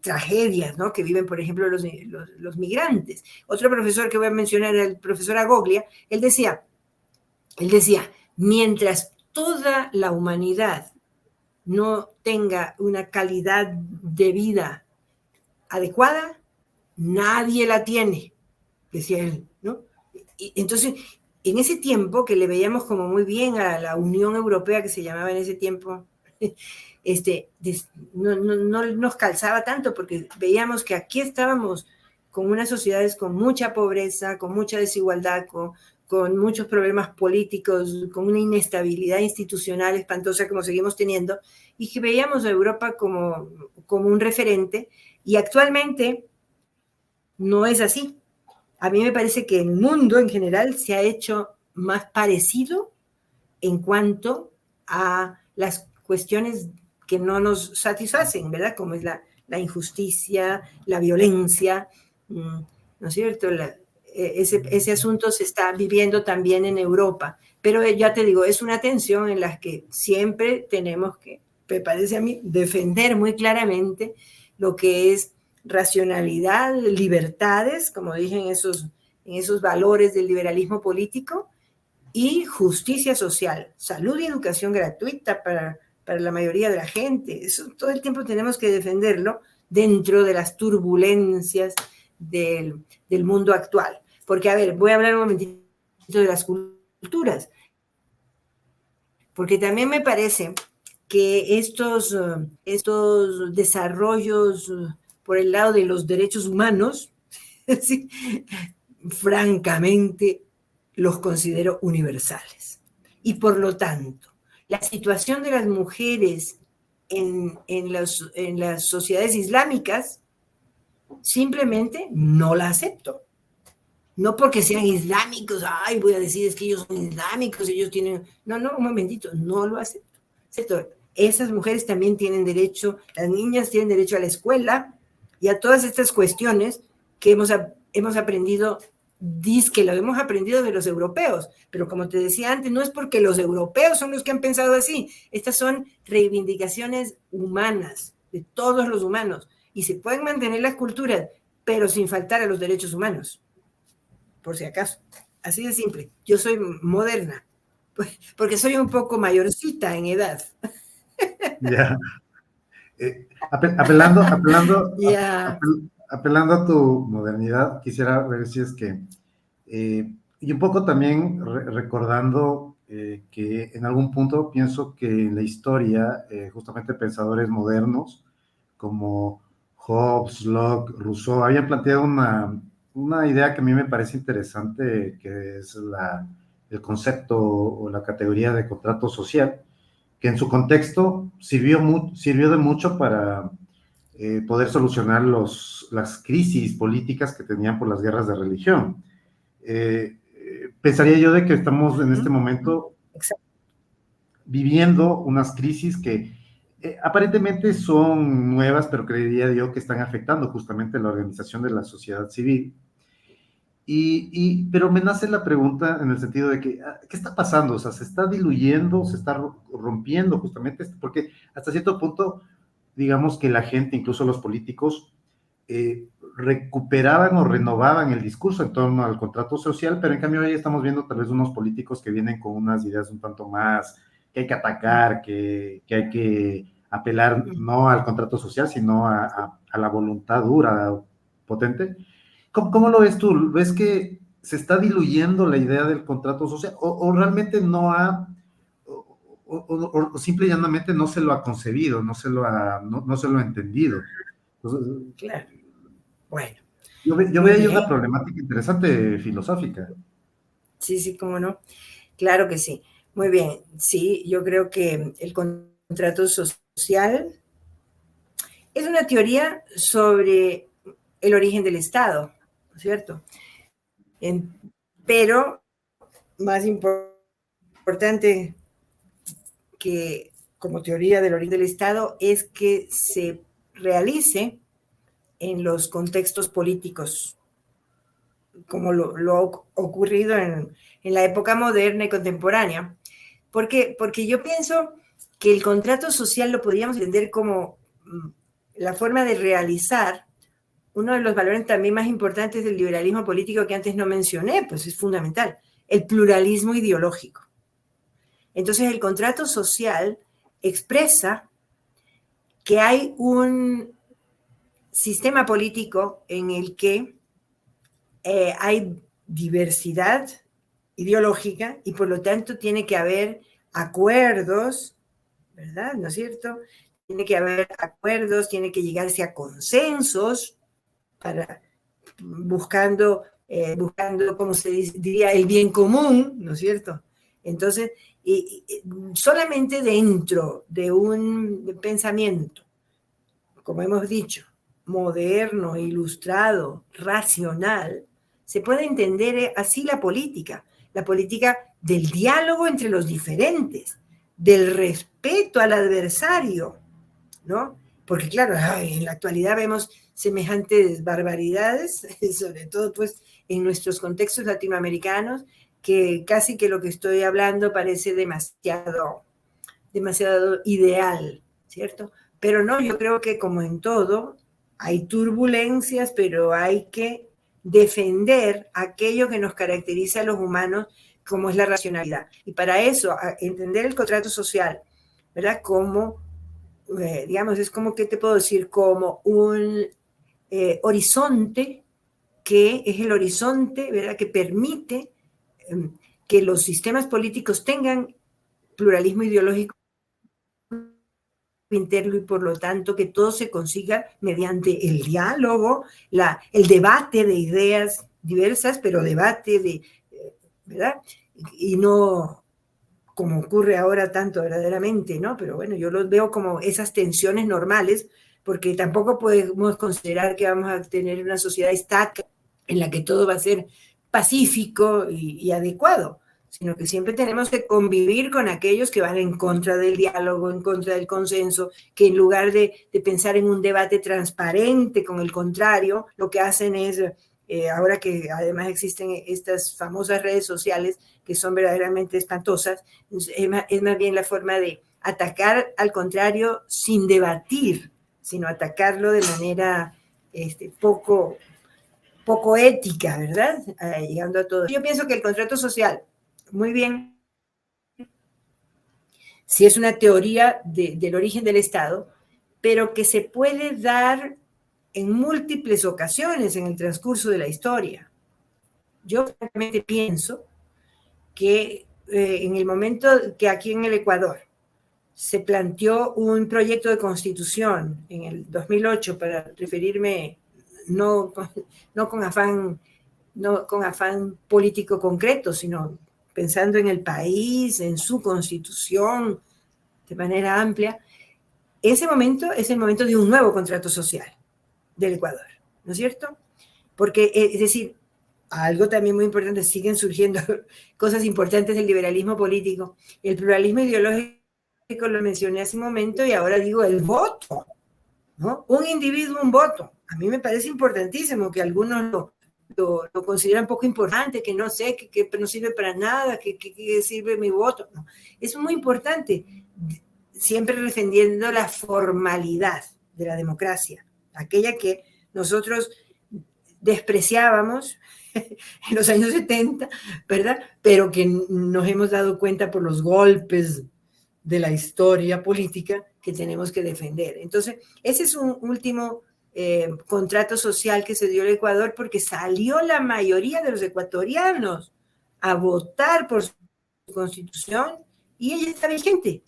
tragedias, ¿no? Que viven, por ejemplo, los migrantes. Otro profesor que voy a mencionar, el profesor Agoglia, él decía, mientras toda la humanidad no tenga una calidad de vida adecuada, nadie la tiene, decía él, ¿no? Y entonces, en ese tiempo que le veíamos como muy bien a la Unión Europea, que se llamaba en ese tiempo, no nos calzaba tanto, porque veíamos que aquí estábamos con unas sociedades con mucha pobreza, con mucha desigualdad, con muchos problemas políticos, con una inestabilidad institucional espantosa como seguimos teniendo, y que veíamos a Europa como un referente, y actualmente no es así. A mí me parece que el mundo en general se ha hecho más parecido en cuanto a las cuestiones que no nos satisfacen, ¿verdad? Como es la injusticia, la violencia, ¿no es cierto? Ese asunto se está viviendo también en Europa, pero ya te digo, es una tensión en la que siempre tenemos que, me parece a mí, defender muy claramente lo que es racionalidad, libertades, como dije en esos valores del liberalismo político, y justicia social, salud y educación gratuita para la mayoría de la gente. Eso todo el tiempo tenemos que defenderlo dentro de las turbulencias del mundo actual. Porque, a ver, voy a hablar un momentito de las culturas, porque también me parece que estos desarrollos por el lado de los derechos humanos, ¿sí?, francamente los considero universales. Y por lo tanto, la situación de las mujeres en las sociedades islámicas simplemente no la acepto. No porque sean islámicos, ay, voy a decir es que ellos son islámicos, ellos tienen... No, un momentito, no lo acepto. ¿Cierto? Esas mujeres también tienen derecho, las niñas tienen derecho a la escuela y a todas estas cuestiones que hemos aprendido, que lo hemos aprendido de los europeos, pero como te decía antes, no es porque los europeos son los que han pensado así, estas son reivindicaciones humanas, de todos los humanos, y se pueden mantener las culturas, pero sin faltar a los derechos humanos, por si acaso. Así de simple. Yo soy moderna, porque soy un poco mayorcita en edad. Ya. Apelando a tu modernidad, quisiera ver si es que, y un poco también recordando que en algún punto pienso que en la historia, justamente pensadores modernos como Hobbes, Locke, Rousseau, habían planteado una idea que a mí me parece interesante, que es el concepto o la categoría de contrato social, que en su contexto sirvió de mucho para poder solucionar las crisis políticas que tenían por las guerras de religión. Pensaría yo de que estamos en este momento viviendo unas crisis que aparentemente son nuevas, pero creería yo que están afectando justamente la organización de la sociedad civil. Pero me nace la pregunta en el sentido de que, ¿qué está pasando? O sea, ¿se está diluyendo, se está rompiendo justamente esto? Porque hasta cierto punto, digamos que la gente, incluso los políticos, recuperaban o renovaban el discurso en torno al contrato social, pero en cambio hoy estamos viendo tal vez unos políticos que vienen con unas ideas un tanto más, que hay que atacar, que hay que apelar no al contrato social, sino a la voluntad dura, potente. ¿Cómo lo ves tú? ¿Ves que se está diluyendo la idea del contrato social o realmente no ha, o simple y llanamente no se lo ha concebido, no se lo ha entendido? Entonces, claro. Bueno. Yo veo ahí una problemática interesante filosófica. Sí, cómo no. Claro que sí. Muy bien. Sí, yo creo que el contrato social es una teoría sobre el origen del Estado, ¿no es cierto? Pero más importante que como teoría del origen del Estado es que se realice en los contextos políticos, como lo ha ocurrido en la época moderna y contemporánea. ¿Por qué? Porque yo pienso que el contrato social lo podríamos entender como la forma de realizar uno de los valores también más importantes del liberalismo político que antes no mencioné, pues es fundamental, el pluralismo ideológico. Entonces, el contrato social expresa que hay un sistema político en el que hay diversidad ideológica y por lo tanto tiene que haber acuerdos, ¿verdad? ¿No es cierto? Tiene que haber acuerdos, tiene que llegarse a consensos para buscando, como se diría, el bien común, ¿no es cierto? Entonces, solamente dentro de un pensamiento, como hemos dicho, moderno, ilustrado, racional, se puede entender así la política del diálogo entre los diferentes, del respeto al adversario, ¿no? Porque claro, en la actualidad vemos semejantes barbaridades, sobre todo pues en nuestros contextos latinoamericanos, que casi que lo que estoy hablando parece demasiado ideal, ¿cierto? Pero no, yo creo que como en todo, hay turbulencias, pero hay que defender aquello que nos caracteriza a los humanos, como es la racionalidad. Y para eso, entender el contrato social, ¿verdad? Como, digamos, es como, ¿qué te puedo decir? Como un horizonte que es el horizonte, ¿verdad? Que permite que los sistemas políticos tengan pluralismo ideológico interno y por lo tanto que todo se consiga mediante el diálogo, el debate de ideas diversas, pero debate ¿verdad? Y no como ocurre ahora tanto verdaderamente, ¿no? Pero bueno, yo los veo como esas tensiones normales, porque tampoco podemos considerar que vamos a tener una sociedad estática en la que todo va a ser pacífico y adecuado, sino que siempre tenemos que convivir con aquellos que van en contra del diálogo, en contra del consenso, que en lugar de pensar en un debate transparente con el contrario, lo que hacen es, ahora que además existen estas famosas redes sociales que son verdaderamente espantosas, es más bien la forma de atacar al contrario sin debatir, sino atacarlo de manera poco ética, ¿verdad? Llegando a todo. Yo pienso que el contrato social, muy bien, si es una teoría del origen del Estado, pero que se puede dar en múltiples ocasiones en el transcurso de la historia. Yo realmente pienso que en el momento que aquí en el Ecuador se planteó un proyecto de constitución en el 2008, para referirme no con afán político concreto, sino pensando en el país, en su constitución, de manera amplia, ese momento es el momento de un nuevo contrato social del Ecuador, ¿no es cierto? Porque, es decir, algo también muy importante, siguen surgiendo cosas importantes del liberalismo político. El pluralismo ideológico lo mencioné hace un momento y ahora digo el voto, ¿no? Un individuo, un voto. A mí me parece importantísimo que algunos lo consideran poco importante, que no sé, que no sirve para nada, que sirve mi voto. No. Es muy importante, siempre defendiendo la formalidad de la democracia, aquella que nosotros despreciábamos en los años 70, ¿verdad? Pero que nos hemos dado cuenta por los golpes de la historia política que tenemos que defender. Entonces, ese es un último contrato social que se dio al Ecuador porque salió la mayoría de los ecuatorianos a votar por su constitución y ella está vigente.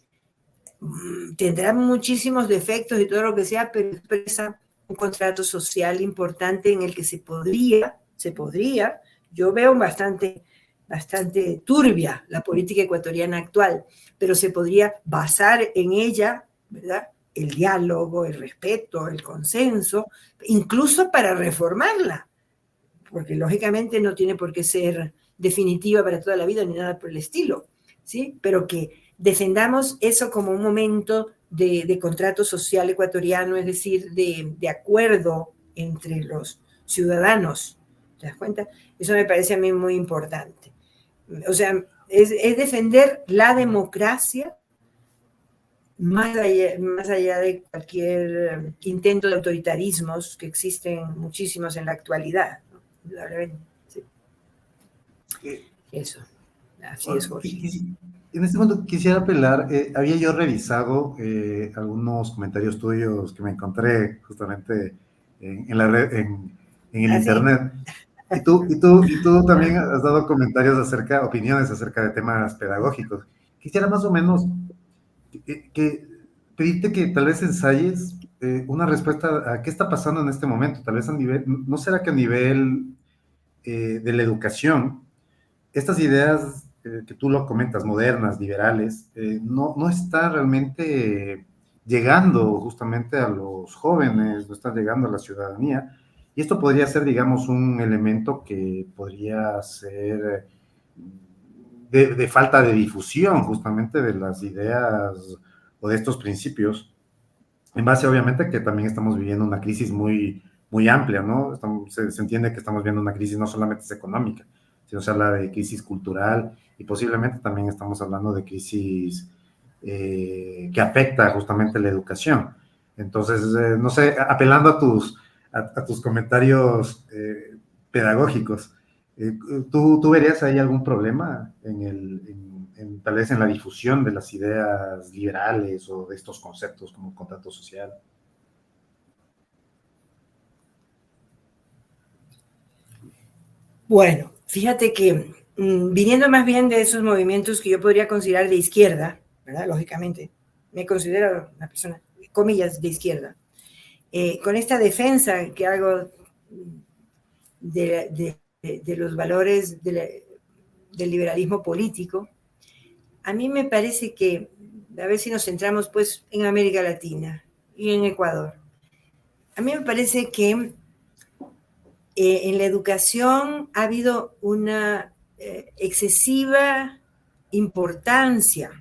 Tendrá muchísimos defectos y todo lo que sea, pero expresa un contrato social importante en el que se podría, yo veo bastante turbia la política ecuatoriana actual, pero se podría basar en ella, ¿verdad? El diálogo, el respeto, el consenso, incluso para reformarla, porque lógicamente no tiene por qué ser definitiva para toda la vida ni nada por el estilo, ¿sí? Pero que defendamos eso como un momento de contrato social ecuatoriano, es decir, de acuerdo entre los ciudadanos. ¿Te das cuenta? Eso me parece a mí muy importante. O sea, es defender la democracia más allá de cualquier intento de autoritarismos que existen muchísimos en la actualidad, ¿no? Sí. Eso. Así es, Jorge. En este momento quisiera apelar, había yo revisado algunos comentarios tuyos que me encontré justamente en la red, en el internet. Y tú también has dado comentarios opiniones acerca de temas pedagógicos. Quisiera más o menos pedirte que tal vez ensayes una respuesta a qué está pasando en este momento, tal vez a nivel, ¿no será que a nivel de la educación, estas ideas que tú lo comentas, modernas, liberales, no están realmente llegando justamente a los jóvenes, no están llegando a la ciudadanía? Y esto podría ser, digamos, un elemento que podría ser de falta de difusión justamente de las ideas o de estos principios, en base obviamente que también estamos viviendo una crisis muy, muy amplia, ¿no? Se entiende que estamos viendo una crisis no solamente económica, sino se habla de crisis cultural y posiblemente también estamos hablando de crisis que afecta justamente la educación. Entonces, no sé, apelando a tus comentarios pedagógicos, ¿tú verías ahí algún problema tal vez en la difusión de las ideas liberales o de estos conceptos como contrato social? Bueno, fíjate que viniendo más bien de esos movimientos que yo podría considerar de izquierda, ¿verdad? Lógicamente, me considero una persona, comillas, de izquierda. Con esta defensa que hago de los valores del liberalismo político, a mí me parece que, a ver si nos centramos pues en América Latina y en Ecuador, a mí me parece que en la educación ha habido una excesiva importancia,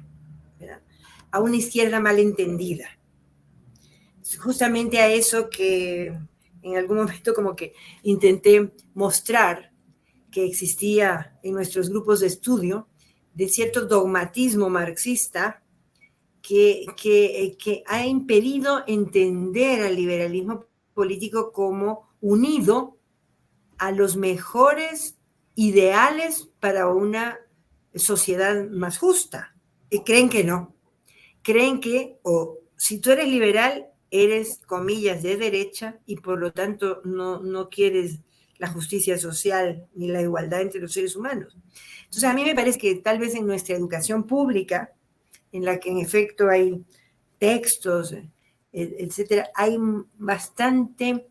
¿verdad?, a una izquierda malentendida. Justamente a eso que en algún momento como que intenté mostrar que existía en nuestros grupos de estudio, de cierto dogmatismo marxista que ha impedido entender al liberalismo político como unido a los mejores ideales para una sociedad más justa. Y creen que no. Creen que, si tú eres liberal, eres, comillas, de derecha y por lo tanto no quieres la justicia social ni la igualdad entre los seres humanos. Entonces, a mí me parece que tal vez en nuestra educación pública, en la que en efecto hay textos, etcétera, hay bastante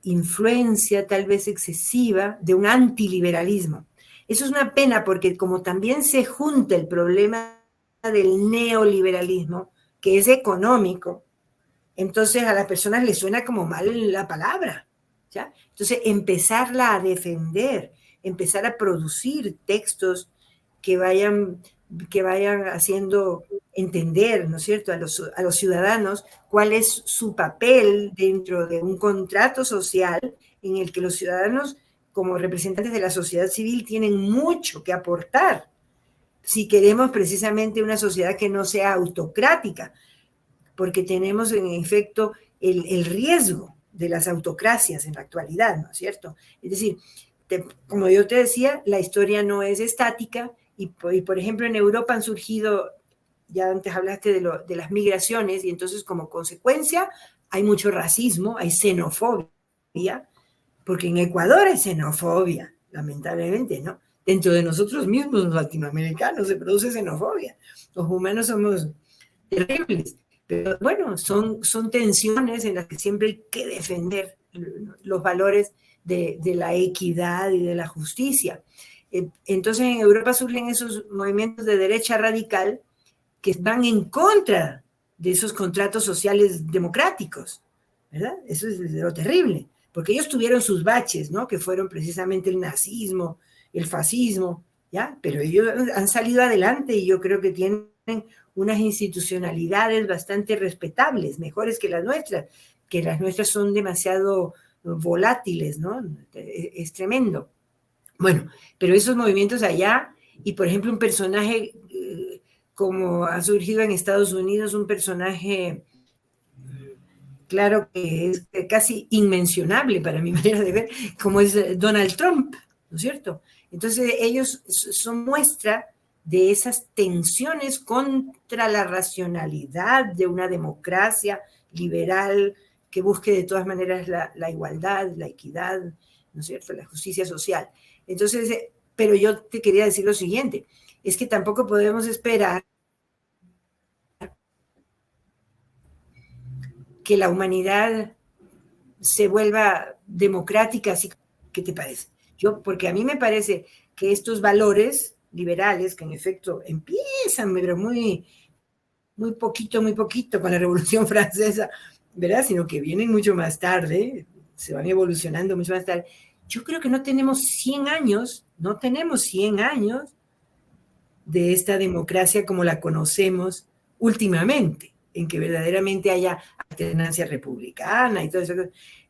influencia tal vez excesiva de un antiliberalismo. Eso es una pena porque como también se junta el problema del neoliberalismo, que es económico, entonces a las personas les suena como mal la palabra, ¿ya? Entonces empezarla a defender, empezar a producir textos que vayan haciendo entender, ¿no es cierto?, a los ciudadanos cuál es su papel dentro de un contrato social en el que los ciudadanos, como representantes de la sociedad civil, tienen mucho que aportar si queremos precisamente una sociedad que no sea autocrática, porque tenemos en efecto el riesgo de las autocracias en la actualidad, ¿no es cierto? Es decir, como yo te decía, la historia no es estática y por ejemplo en Europa han surgido, ya antes hablaste de las migraciones, y entonces como consecuencia hay mucho racismo, hay xenofobia, porque en Ecuador hay xenofobia, lamentablemente, ¿no? Dentro de nosotros mismos, los latinoamericanos, se produce xenofobia. Los humanos somos terribles. Pero bueno, son tensiones en las que siempre hay que defender los valores de la equidad y de la justicia. Entonces en Europa surgen esos movimientos de derecha radical que van en contra de esos contratos sociales democráticos, ¿verdad? Eso es lo terrible, porque ellos tuvieron sus baches, ¿no? Que fueron precisamente el nazismo, el fascismo, ¿ya? Pero ellos han salido adelante y yo creo que tienen unas institucionalidades bastante respetables, mejores que las nuestras son demasiado volátiles, ¿no? Es tremendo. Bueno, pero esos movimientos allá, y por ejemplo un personaje como ha surgido en Estados Unidos, un personaje, claro que es casi inmencionable para mi manera de ver, como es Donald Trump, ¿no es cierto? Entonces ellos son muestra de esas tensiones contra la racionalidad de una democracia liberal que busque de todas maneras la igualdad, la equidad, ¿no es cierto?, la justicia social. Entonces, pero yo te quería decir lo siguiente, es que tampoco podemos esperar que la humanidad se vuelva democrática, así. ¿Qué te parece? Porque a mí me parece que estos valores liberales, que en efecto empiezan, pero muy poquito con la Revolución Francesa, ¿verdad? Sino que vienen mucho más tarde, se van evolucionando mucho más tarde. Yo creo que no tenemos 100 años de esta democracia como la conocemos últimamente, en que verdaderamente haya alternancia republicana y todo eso.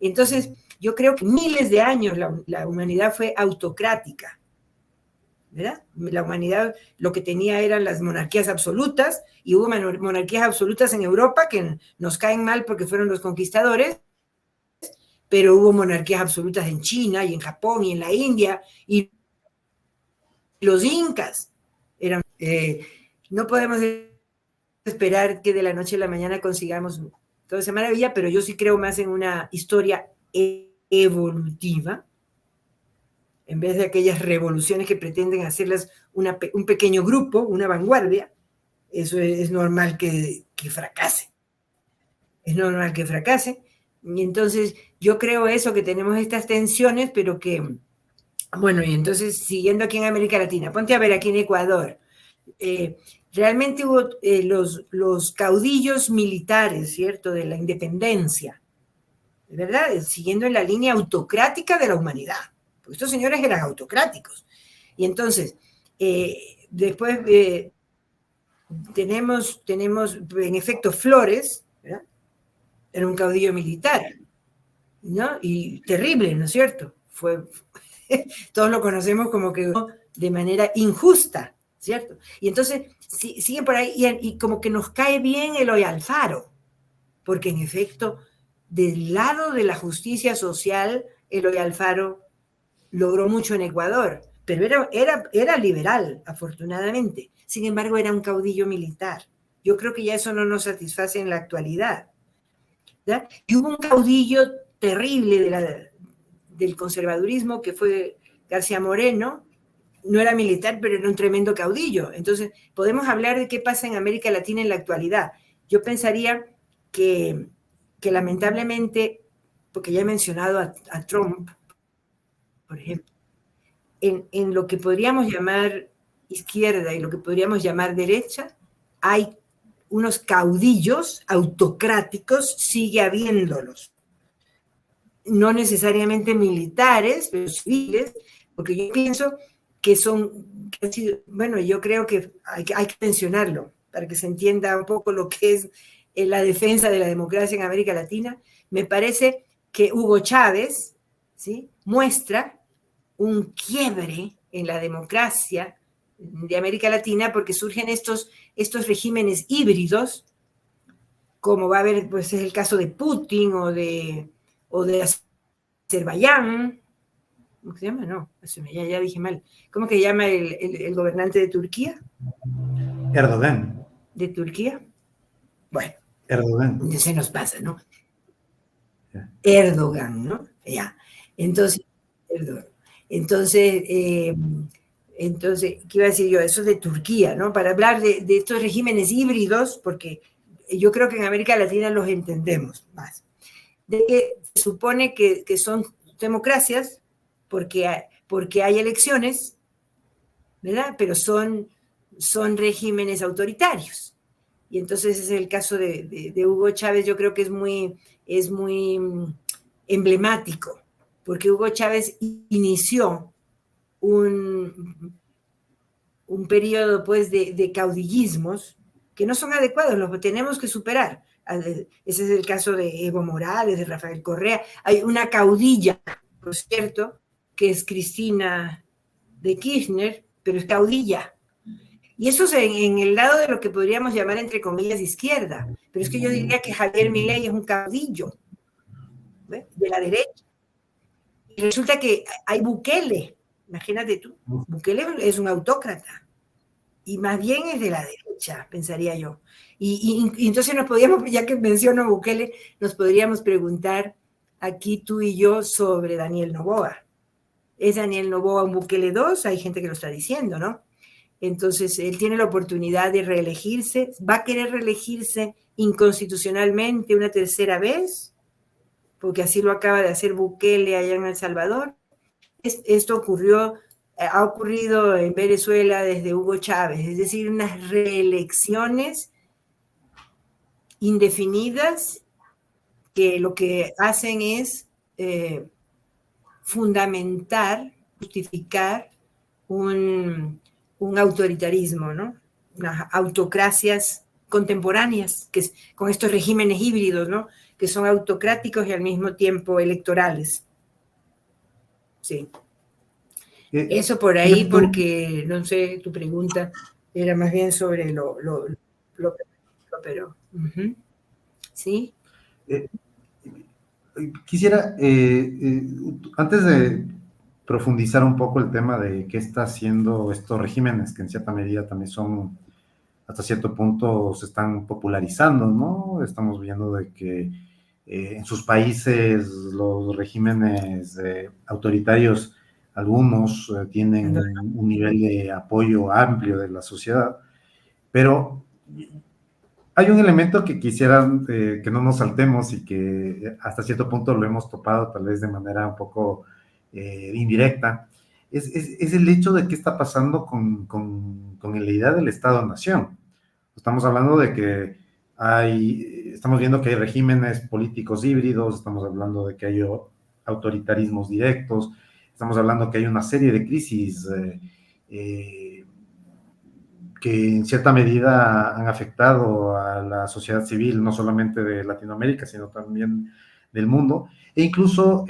Entonces, yo creo que miles de años la humanidad fue autocrática, ¿verdad? La humanidad lo que tenía eran las monarquías absolutas, y hubo monarquías absolutas en Europa que nos caen mal porque fueron los conquistadores, pero hubo monarquías absolutas en China y en Japón y en la India, y los incas eran... no podemos esperar que de la noche a la mañana consigamos toda esa maravilla, pero yo sí creo más en una historia evolutiva, en vez de aquellas revoluciones que pretenden hacerlas un pequeño grupo, una vanguardia. Eso es normal que fracase. Es normal que fracase. Y entonces yo creo eso, que tenemos estas tensiones, pero que, bueno, y entonces siguiendo aquí en América Latina, ponte a ver aquí en Ecuador, realmente hubo los caudillos militares, ¿cierto?, de la independencia, ¿verdad?, siguiendo en la línea autocrática de la humanidad. Porque estos señores eran autocráticos. Y entonces, después tenemos en efecto Flores, ¿verdad?, era un caudillo militar, ¿no? Y terrible, ¿no es cierto? Todos lo conocemos como que de manera injusta, ¿cierto? Y entonces siguen por ahí y como que nos cae bien Eloy Alfaro, porque en efecto, del lado de la justicia social, Eloy Alfaro logró mucho en Ecuador, pero era liberal, afortunadamente. Sin embargo, era un caudillo militar. Yo creo que ya eso no nos satisface en la actualidad, ¿verdad? Y hubo un caudillo terrible del conservadurismo que fue García Moreno. No era militar, pero era un tremendo caudillo. Entonces, podemos hablar de qué pasa en América Latina en la actualidad. Yo pensaría que lamentablemente, porque ya he mencionado a Trump, por ejemplo, en lo que podríamos llamar izquierda y lo que podríamos llamar derecha, hay unos caudillos autocráticos, sigue habiéndolos. No necesariamente militares, pero civiles, porque yo pienso que son, bueno, yo creo que hay que mencionarlo para que se entienda un poco lo que es la defensa de la democracia en América Latina. Me parece que Hugo Chávez, ¿sí?, muestra un quiebre en la democracia de América Latina porque surgen estos regímenes híbridos, como va a haber, pues es el caso de Putin o de Azerbaiyán. ¿Cómo se llama? No, ya dije mal. ¿Cómo que llama el gobernante de Turquía? Erdogan. ¿De Turquía? Bueno, Erdogan. se nos pasa, ¿no? Yeah. Erdogan, ¿no? Ya. Entonces, Erdogan. Entonces, ¿qué iba a decir yo? Eso es de Turquía, ¿no? Para hablar de estos regímenes híbridos, porque yo creo que en América Latina los entendemos más. De que se supone que son democracias porque hay elecciones, ¿verdad? Pero son regímenes autoritarios. Y entonces es el caso de Hugo Chávez, yo creo que es muy emblemático, porque Hugo Chávez inició un periodo pues de caudillismos que no son adecuados, los tenemos que superar. Ese es el caso de Evo Morales, de Rafael Correa. Hay una caudilla, por cierto, que es Cristina de Kirchner, pero es caudilla. Y eso es en el lado de lo que podríamos llamar, entre comillas, izquierda. Pero es que yo diría que Javier Milei es un caudillo, ¿ves?, de la derecha. Y resulta que hay Bukele, imagínate tú, Bukele es un autócrata. Y más bien es de la derecha, pensaría yo. Y entonces nos podríamos, ya que menciono a Bukele, nos podríamos preguntar aquí tú y yo sobre Daniel Noboa. ¿Es Daniel Noboa un Bukele 2? Hay gente que lo está diciendo, ¿no? Entonces, él tiene la oportunidad de reelegirse. ¿Va a querer reelegirse inconstitucionalmente una tercera vez? Porque así lo acaba de hacer Bukele allá en El Salvador. Esto ha ocurrido en Venezuela desde Hugo Chávez, es decir, unas reelecciones indefinidas que lo que hacen es fundamentar, justificar un autoritarismo, ¿no? Unas autocracias contemporáneas, con estos regímenes híbridos, ¿no?, que son autocráticos y al mismo tiempo electorales. Sí. Eso por ahí, porque, no sé, tu pregunta era más bien sobre lo pero... ¿Sí? Quisiera, antes de profundizar un poco el tema de qué está haciendo estos regímenes, que en cierta medida también son, hasta cierto punto, se están popularizando, ¿no? Estamos viendo de que en sus países los regímenes autoritarios, algunos tienen un nivel de apoyo amplio de la sociedad, pero hay un elemento que quisiera que no nos saltemos y que hasta cierto punto lo hemos topado tal vez de manera un poco indirecta, es el hecho de qué está pasando con la idea del Estado-Nación. Estamos hablando de que estamos viendo que hay regímenes políticos híbridos, estamos hablando de que hay autoritarismos directos, estamos hablando que hay una serie de crisis que en cierta medida han afectado a la sociedad civil, no solamente de Latinoamérica, sino también del mundo. E incluso,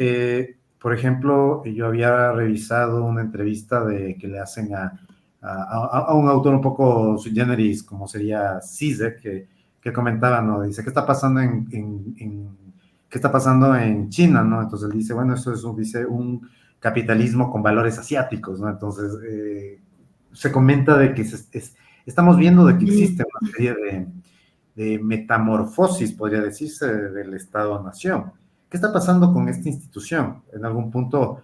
por ejemplo, yo había revisado una entrevista que le hacen a un autor un poco sui generis, como sería Zizek, que comentaba, ¿no? Dice, ¿qué está pasando qué está pasando en China, ¿no? Entonces él dice, bueno, esto es un capitalismo con valores asiáticos, ¿no? Entonces, se comenta de que estamos viendo de que existe una serie de metamorfosis, podría decirse, del Estado-Nación. ¿Qué está pasando con esta institución? En algún punto,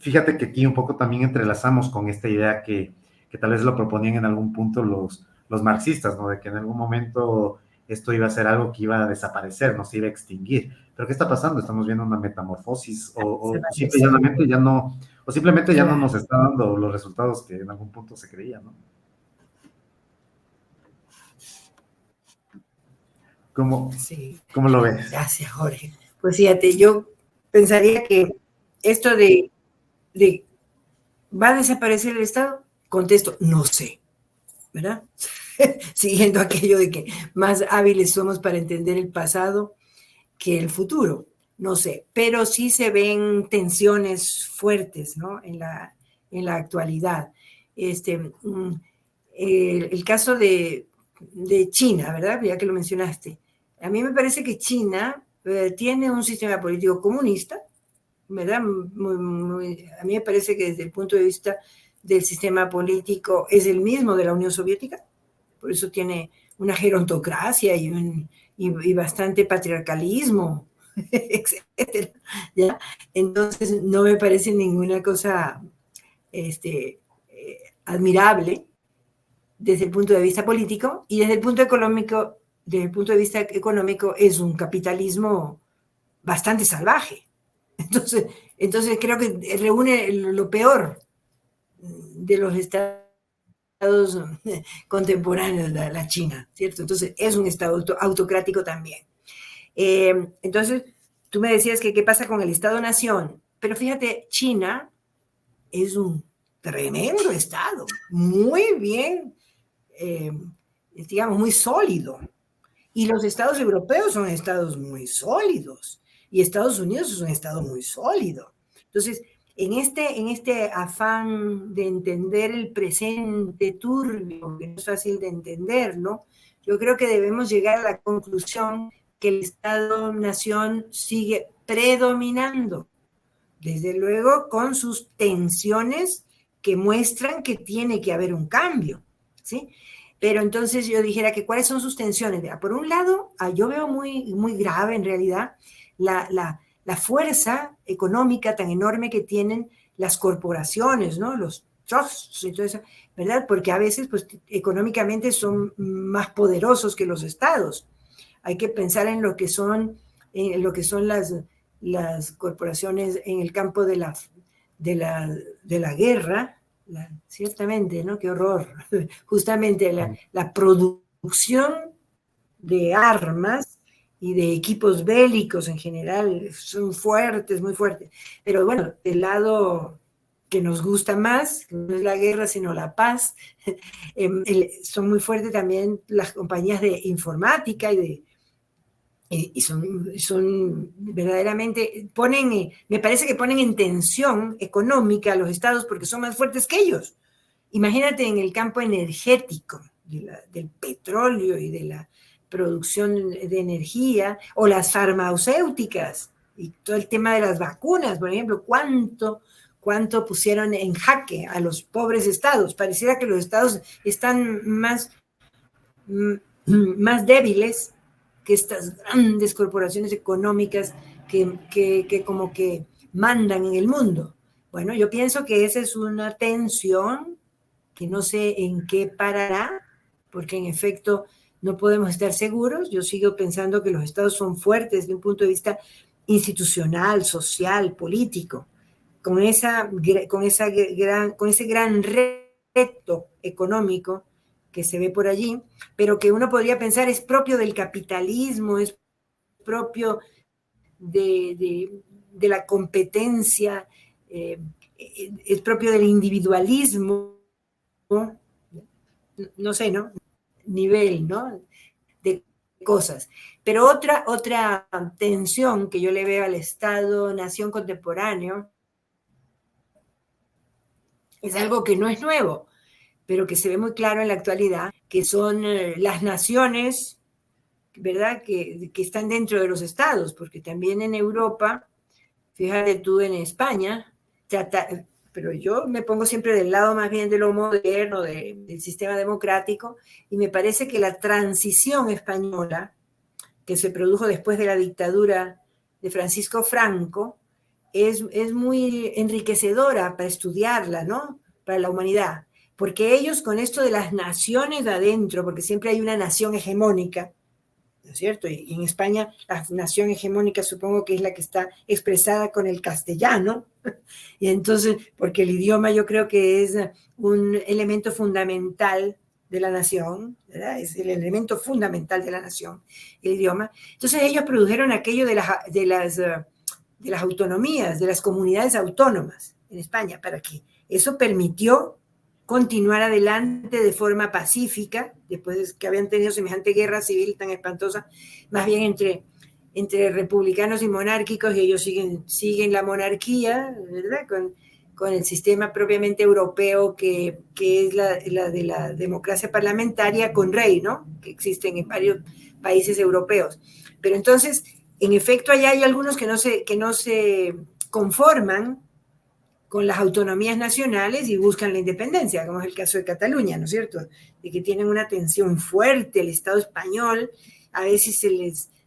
fíjate que aquí un poco también entrelazamos con esta idea que tal vez lo proponían en algún punto los marxistas, ¿no? De que en algún momento esto iba a ser algo que iba a desaparecer, no se iba a extinguir. ¿Pero qué está pasando? Estamos viendo una metamorfosis o simplemente ya no... O simplemente ya no nos está dando los resultados que en algún punto se creía, ¿no? Sí, cómo lo ves? gracias, Jorge. Pues fíjate, yo pensaría que esto de ¿va a desaparecer el Estado? Contesto, no sé, ¿verdad? Siguiendo aquello de que más hábiles somos para entender el pasado que el futuro, no sé, pero sí se ven tensiones fuertes, ¿no? En la actualidad. El caso de China, ¿verdad? Ya que lo mencionaste. A mí me parece que China tiene un sistema político comunista, ¿verdad? A mí me parece que desde el punto de vista del sistema político es el mismo de la Unión Soviética, por eso tiene una gerontocracia y bastante patriarcalismo, etcétera. ¿Ya? Entonces, no me parece ninguna cosa admirable desde el punto de vista político, y desde el punto económico, desde el punto de vista económico es un capitalismo bastante salvaje. Entonces creo que reúne lo peor de los estados contemporáneos, la China, ¿cierto? Entonces es un estado autocrático también. Entonces, tú me decías que qué pasa con el Estado-Nación, pero fíjate, China es un tremendo estado, muy bien, digamos, muy sólido. Y los estados europeos son estados muy sólidos. Y Estados Unidos es un estado muy sólido. Entonces, en este afán de entender el presente turbio, que no es fácil de entender, ¿no? Yo creo que debemos llegar a la conclusión que el Estado-Nación sigue predominando, desde luego con sus tensiones que muestran que tiene que haber un cambio, ¿sí? Pero entonces yo dijera que cuáles son sus tensiones. Por un lado, yo veo muy, muy grave en realidad la fuerza económica tan enorme que tienen las corporaciones, ¿no? Los trusts y todo eso, ¿verdad? Porque a veces, pues, económicamente son más poderosos que los estados. Hay que pensar en lo que son las corporaciones en el campo de la guerra, ciertamente, ¿no? Qué horror. Justamente la producción de armas y de equipos bélicos en general son fuertes, muy fuertes. Pero bueno, del lado que nos gusta más, no es la guerra, sino la paz, son muy fuertes también las compañías de informática y son verdaderamente, me parece que ponen en tensión económica a los estados porque son más fuertes que ellos. Imagínate en el campo energético, del petróleo y de la producción de energía, o las farmacéuticas, y todo el tema de las vacunas, por ejemplo, cuánto pusieron en jaque a los pobres estados. Pareciera que los estados están más débiles que estas grandes corporaciones económicas que como que mandan en el mundo. Bueno, yo pienso que esa es una tensión que no sé en qué parará, porque en efecto no podemos estar seguros. Yo sigo pensando que los estados son fuertes desde un punto de vista institucional, social, político, con ese gran reto económico que se ve por allí, pero que uno podría pensar es propio del capitalismo, es propio de la competencia, es propio del individualismo, no sé, ¿no? Nivel, ¿no? De cosas. Pero otra tensión que yo le veo al Estado-nación contemporáneo es algo que no es nuevo, pero que se ve muy claro en la actualidad, que son las naciones, ¿verdad?, que están dentro de los estados, porque también en Europa, fíjate tú en España, pero yo me pongo siempre del lado más bien de lo moderno, del sistema democrático, y me parece que la transición española, que se produjo después de la dictadura de Francisco Franco, es muy enriquecedora para estudiarla, ¿no? Para la humanidad. Porque ellos con esto de las naciones de adentro, porque siempre hay una nación hegemónica, ¿no es cierto? Y en España la nación hegemónica supongo que es la que está expresada con el castellano, y entonces, porque el idioma yo creo que es un elemento fundamental de la nación, ¿verdad? Es el elemento fundamental de la nación, el idioma. Entonces ellos produjeron aquello de las autonomías, de las comunidades autónomas en España, para que eso permitió continuar adelante de forma pacífica, después de que habían tenido semejante guerra civil tan espantosa, más bien entre republicanos y monárquicos, y ellos siguen la monarquía, ¿verdad? Con el sistema propiamente europeo que es la de la democracia parlamentaria con rey, ¿no? Que existen en varios países europeos. Pero entonces, en efecto, allá hay algunos que no se conforman con las autonomías nacionales y buscan la independencia, como es el caso de Cataluña, ¿no es cierto? De que tienen una tensión fuerte, el Estado español, a veces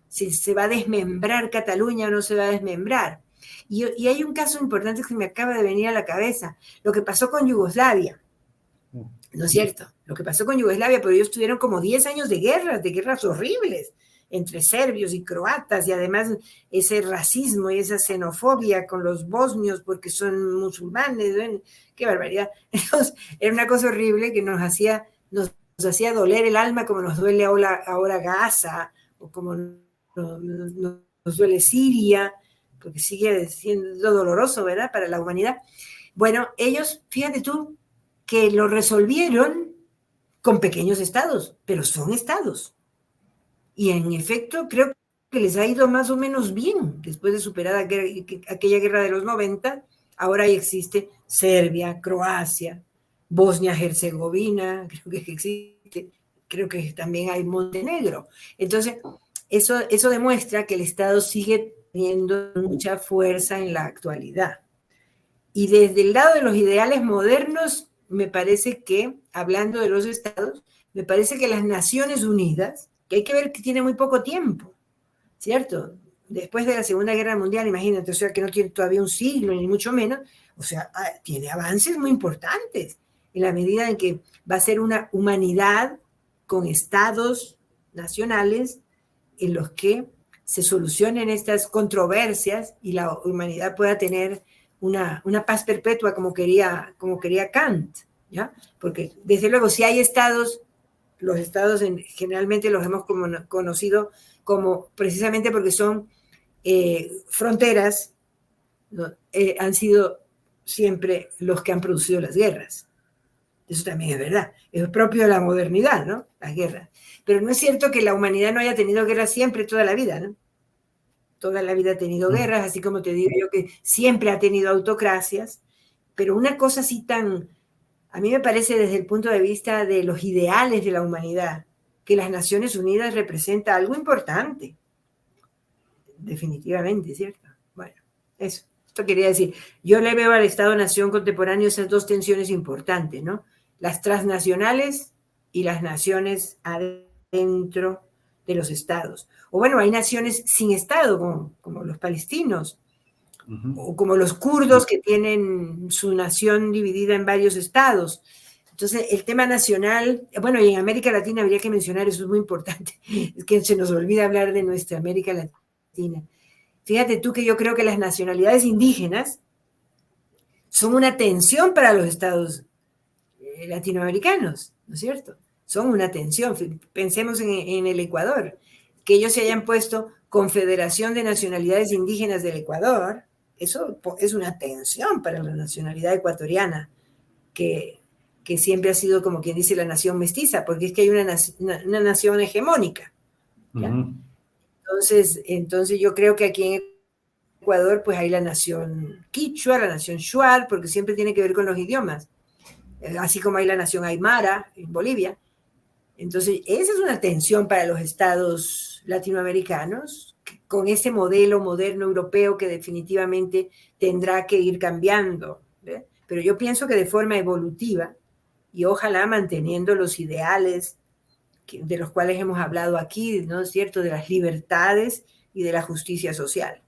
si se va a desmembrar Cataluña o no se va a desmembrar. Y hay un caso importante que me acaba de venir a la cabeza, lo que pasó con Yugoslavia, ¿no es cierto? Lo que pasó con Yugoslavia, pero ellos tuvieron como 10 años de guerras horribles, entre serbios y croatas, y además ese racismo y esa xenofobia con los bosnios porque son musulmanes, ¿ven? Qué barbaridad. Entonces, era una cosa horrible que nos hacía doler el alma como nos duele ahora Gaza, o como nos duele Siria, porque sigue siendo doloroso, ¿verdad?, para la humanidad. Bueno, ellos, fíjate tú, que lo resolvieron con pequeños estados, pero son estados. Y en efecto, creo que les ha ido más o menos bien después de superar aquella guerra de los 90. Ahora existe Serbia, Croacia, Bosnia-Herzegovina, creo que existe, creo que también hay Montenegro. Entonces, eso demuestra que el Estado sigue teniendo mucha fuerza en la actualidad. Y desde el lado de los ideales modernos, me parece que, hablando de los estados, me parece que las Naciones Unidas, que hay que ver que tiene muy poco tiempo, ¿cierto? Después de la Segunda Guerra Mundial, imagínate, o sea, que no tiene todavía un siglo, ni mucho menos, o sea, tiene avances muy importantes, en la medida en que va a ser una humanidad con estados nacionales en los que se solucionen estas controversias y la humanidad pueda tener una paz perpetua como quería Kant, ¿ya? Porque desde luego si hay estados, los estados generalmente los hemos conocido como precisamente porque son fronteras, ¿no? Han sido siempre los que han producido las guerras. Eso también es verdad, es propio de la modernidad, ¿no? Las guerras. Pero no es cierto que la humanidad no haya tenido guerras siempre, toda la vida, ¿no? Toda la vida ha tenido guerras, así como te digo yo que siempre ha tenido autocracias, pero una cosa así a mí me parece desde el punto de vista de los ideales de la humanidad, que las Naciones Unidas representa algo importante, definitivamente, ¿cierto? Bueno, eso. Esto quería decir, yo le veo al Estado-Nación contemporáneo esas dos tensiones importantes, ¿no? Las transnacionales y las naciones adentro de los estados. O bueno, hay naciones sin estado, como los palestinos, o como los kurdos que tienen su nación dividida en varios estados. Entonces, el tema nacional, bueno, y en América Latina habría que mencionar, eso es muy importante, es que se nos olvida hablar de nuestra América Latina. Fíjate tú que yo creo que las nacionalidades indígenas son una tensión para los estados latinoamericanos, ¿no es cierto? Son una tensión. Pensemos en el Ecuador, que ellos se hayan puesto Confederación de Nacionalidades Indígenas del Ecuador, eso es una tensión para la nacionalidad ecuatoriana, que siempre ha sido, como quien dice, la nación mestiza, porque es que hay una nación hegemónica, ¿ya? Entonces yo creo que aquí en Ecuador pues hay la nación quichua, la nación shuar, porque siempre tiene que ver con los idiomas, así como hay la nación aymara en Bolivia. Entonces esa es una tensión para los estados latinoamericanos, con ese modelo moderno europeo que definitivamente tendrá que ir cambiando, ¿ve? Pero yo pienso que de forma evolutiva y ojalá manteniendo los ideales de los cuales hemos hablado aquí, ¿no es cierto?, de las libertades y de la justicia social.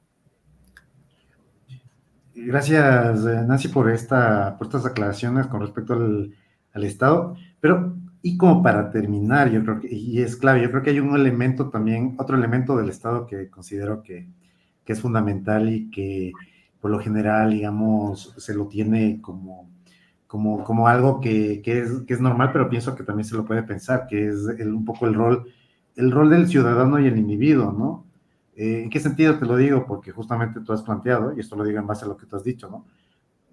Gracias, Nancy, por estas aclaraciones con respecto al Estado. Pero, y como para terminar, yo creo que, y es clave, yo creo que hay un elemento también, otro elemento del Estado que considero que es fundamental y que por lo general, digamos, se lo tiene como como algo que es normal, pero pienso que también se lo puede pensar, que es un poco el rol del ciudadano y el individuo, ¿no? ¿En qué sentido te lo digo? Porque justamente tú has planteado, y esto lo digo en base a lo que tú has dicho, ¿no?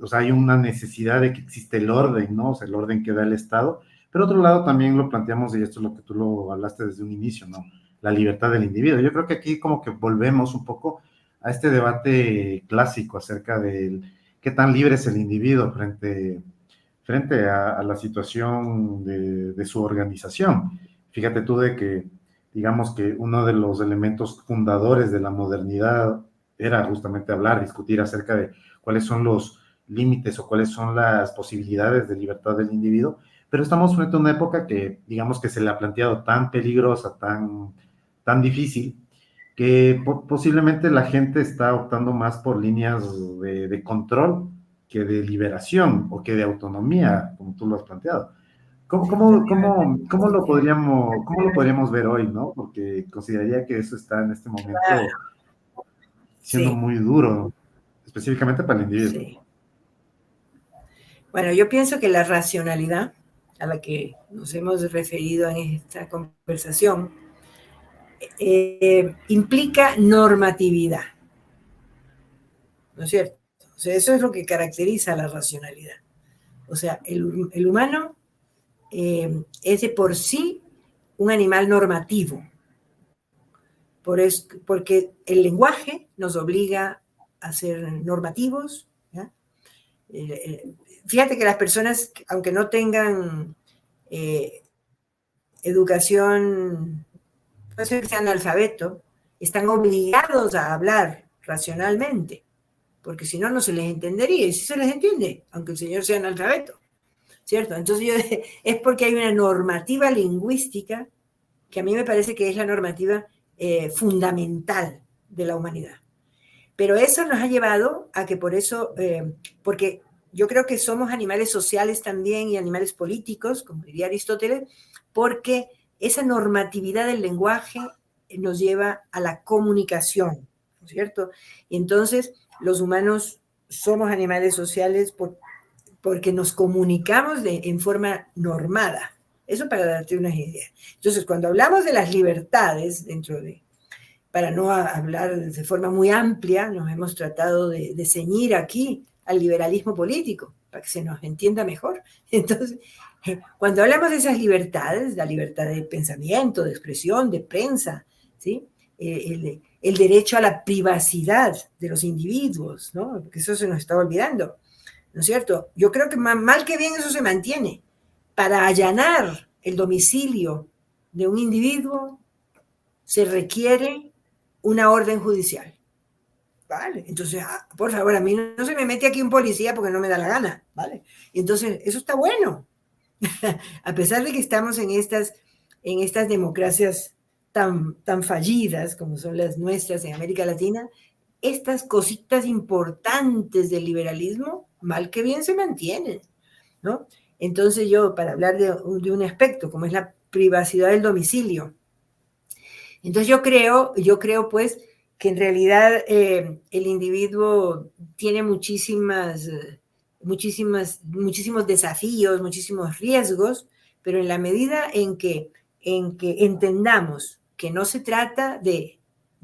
O sea, hay una necesidad de que existe el orden, ¿no? O sea, el orden que da el Estado. Pero otro lado también lo planteamos, y esto es lo que tú lo hablaste desde un inicio, ¿no? La libertad del individuo. Yo creo que aquí como que volvemos un poco a este debate clásico acerca del qué tan libre es el individuo frente a la situación de su organización. Fíjate tú de que, digamos que uno de los elementos fundadores de la modernidad era justamente hablar, discutir acerca de cuáles son los límites o cuáles son las posibilidades de libertad del individuo, pero estamos frente a una época que, digamos que se le ha planteado tan peligrosa, tan difícil, que posiblemente la gente está optando más por líneas de control que de liberación o que de autonomía, como tú lo has planteado. ¿Cómo lo podríamos ver hoy, no? Porque consideraría que eso está en este momento siendo Sí, muy duro, específicamente para el individuo. sí. Bueno, yo pienso que la racionalidad a la que nos hemos referido en esta conversación implica normatividad, ¿no es cierto? O sea, eso es lo que caracteriza a la racionalidad. O sea, el humano es de por sí un animal normativo, porque el lenguaje nos obliga a ser normativos. ¿Ya? Fíjate que las personas, aunque no tengan educación, puede ser que sean analfabetos, están obligados a hablar racionalmente, porque si no, no se les entendería, y si se les entiende, aunque el señor sea analfabeto, ¿cierto? Entonces es porque hay una normativa lingüística que a mí me parece que es la normativa fundamental de la humanidad. Pero eso nos ha llevado a que por eso, porque yo creo que somos animales sociales también y animales políticos, como diría Aristóteles, porque esa normatividad del lenguaje nos lleva a la comunicación, ¿no es cierto? Y entonces los humanos somos animales sociales porque nos comunicamos en forma normada. Eso para darte unas ideas. Entonces, cuando hablamos de las libertades para no hablar de forma muy amplia, nos hemos tratado de ceñir aquí al liberalismo político, para que se nos entienda mejor. Entonces, cuando hablamos de esas libertades, la libertad de pensamiento, de expresión, de prensa, ¿sí? El derecho a la privacidad de los individuos, ¿no? Porque eso se nos está olvidando, ¿no es cierto? Yo creo que mal que bien eso se mantiene. Para allanar el domicilio de un individuo se requiere una orden judicial. ¿Vale? Entonces, por favor, a mí no se me mete aquí un policía porque no me da la gana, ¿vale? Y entonces, eso está bueno. A pesar de que estamos en estas democracias tan fallidas como son las nuestras en América Latina, estas cositas importantes del liberalismo, mal que bien se mantienen, ¿no? Entonces yo, para hablar de un aspecto como es la privacidad del domicilio, entonces yo creo pues que en realidad el individuo tiene muchísimos desafíos, muchísimos riesgos, pero en la medida en que entendamos que no se trata de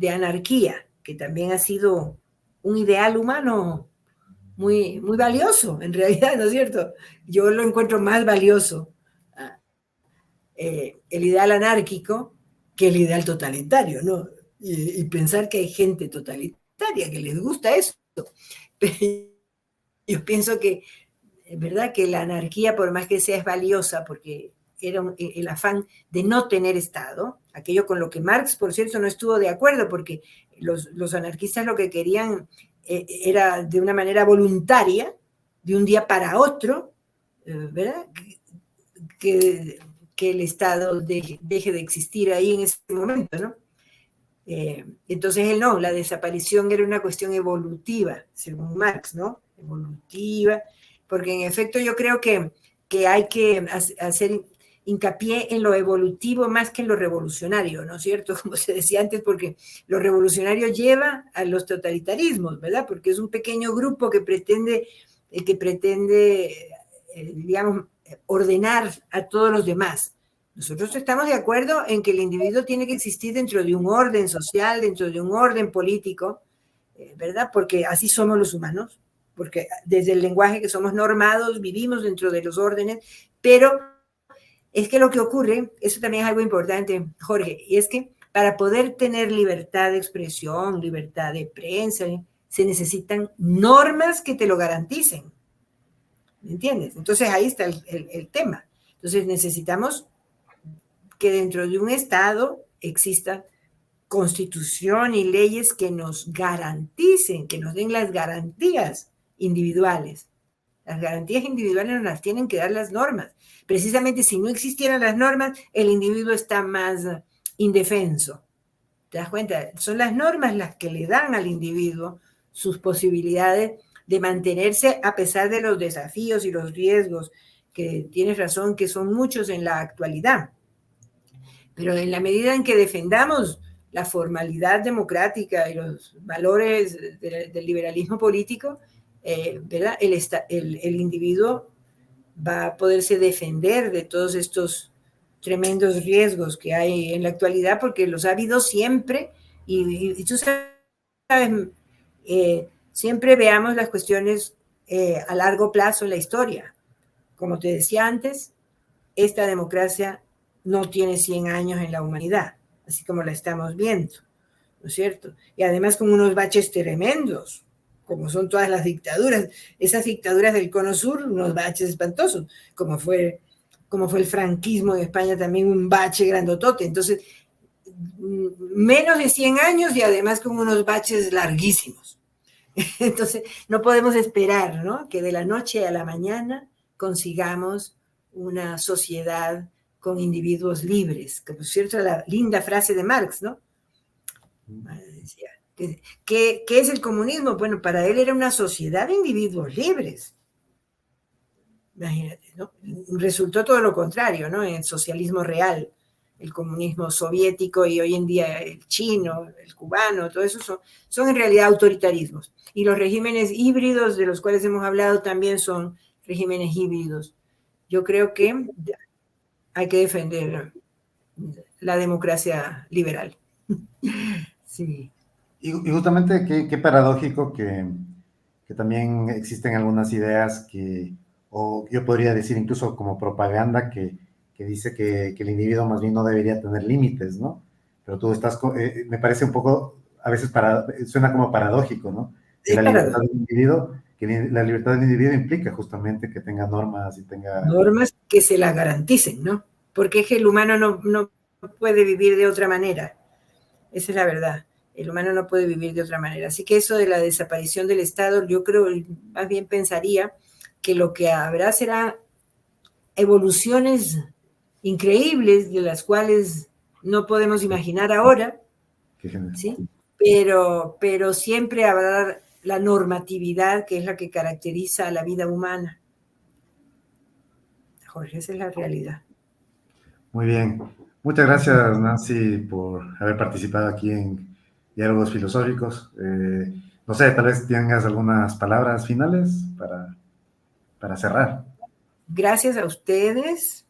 anarquía, que también ha sido un ideal humano muy valioso, en realidad, ¿no es cierto? Yo lo encuentro más valioso, el ideal anárquico, que el ideal totalitario, ¿no? Y pensar que hay gente totalitaria que les gusta eso. Pero yo pienso que, es verdad que la anarquía, por más que sea, es valiosa, porque era el afán de no tener Estado, aquello con lo que Marx, por cierto, no estuvo de acuerdo, porque los anarquistas lo que querían era de una manera voluntaria, de un día para otro, ¿verdad? Que, que el Estado deje de existir ahí en ese momento, ¿no? Entonces él no, la desaparición era una cuestión evolutiva, según Marx, ¿no? Evolutiva, porque en efecto yo creo que hay que hacer hincapié en lo evolutivo más que en lo revolucionario, ¿no es cierto? Como se decía antes, porque lo revolucionario lleva a los totalitarismos, ¿verdad? Porque es un pequeño grupo que pretende digamos, ordenar a todos los demás. Nosotros estamos de acuerdo en que el individuo tiene que existir dentro de un orden social, dentro de un orden político, ¿verdad? Porque así somos los humanos, porque desde el lenguaje que somos normados, vivimos dentro de los órdenes, pero es que lo que ocurre, eso también es algo importante, Jorge, y es que para poder tener libertad de expresión, libertad de prensa, se necesitan normas que te lo garanticen. ¿Me entiendes? Entonces ahí está el tema. Entonces necesitamos que dentro de un Estado exista constitución y leyes que nos garanticen, que nos den las garantías individuales. Las garantías individuales nos las tienen que dar las normas. Precisamente si no existieran las normas, el individuo está más indefenso. ¿Te das cuenta? Son las normas las que le dan al individuo sus posibilidades de mantenerse a pesar de los desafíos y los riesgos, que tienes razón que son muchos en la actualidad. Pero en la medida en que defendamos la formalidad democrática y los valores del liberalismo político, ¿verdad? El individuo va a poderse defender de todos estos tremendos riesgos que hay en la actualidad, porque los ha habido siempre, y tú sabes, siempre veamos las cuestiones a largo plazo en la historia. Como te decía antes, esta democracia no tiene 100 años en la humanidad, así como la estamos viendo, ¿no es cierto? Y además con unos baches tremendos, como son todas las dictaduras, esas dictaduras del Cono Sur, unos baches espantosos, como fue el franquismo de España, también un bache grandotote. Entonces, menos de 100 años y además con unos baches larguísimos. Entonces, no podemos esperar, ¿no?, que de la noche a la mañana consigamos una sociedad con individuos libres, que por cierto la linda frase de Marx, ¿no? Decía, ¿qué es el comunismo? Bueno, para él era una sociedad de individuos libres. Imagínate, ¿no? Resultó todo lo contrario, ¿no? En el socialismo real, el comunismo soviético y hoy en día el chino, el cubano, todo eso son en realidad autoritarismos. Y los regímenes híbridos de los cuales hemos hablado también son regímenes híbridos. Yo creo que hay que defender la democracia liberal. Sí. Y justamente qué paradójico que también existen algunas ideas que, o yo podría decir incluso como propaganda, que dice que el individuo más bien no debería tener límites, ¿no? Pero tú estás, me parece un poco, a veces suena como paradójico, ¿no? Que la libertad del individuo, implica justamente que tenga normas y tenga... Normas que se las garanticen, ¿no? Porque es que el humano no puede vivir de otra manera. Esa es la verdad. El humano no puede vivir de otra manera. Así que eso de la desaparición del Estado, yo creo, más bien pensaría que lo que habrá será evoluciones increíbles de las cuales no podemos imaginar ahora, ¿sí? Pero siempre habrá la normatividad que es la que caracteriza a la vida humana. Jorge, esa es la realidad. Muy bien. Muchas gracias, Nancy, por haber participado aquí en Diálogos Filosóficos. No sé, tal vez tengas algunas palabras finales para cerrar. Gracias a ustedes.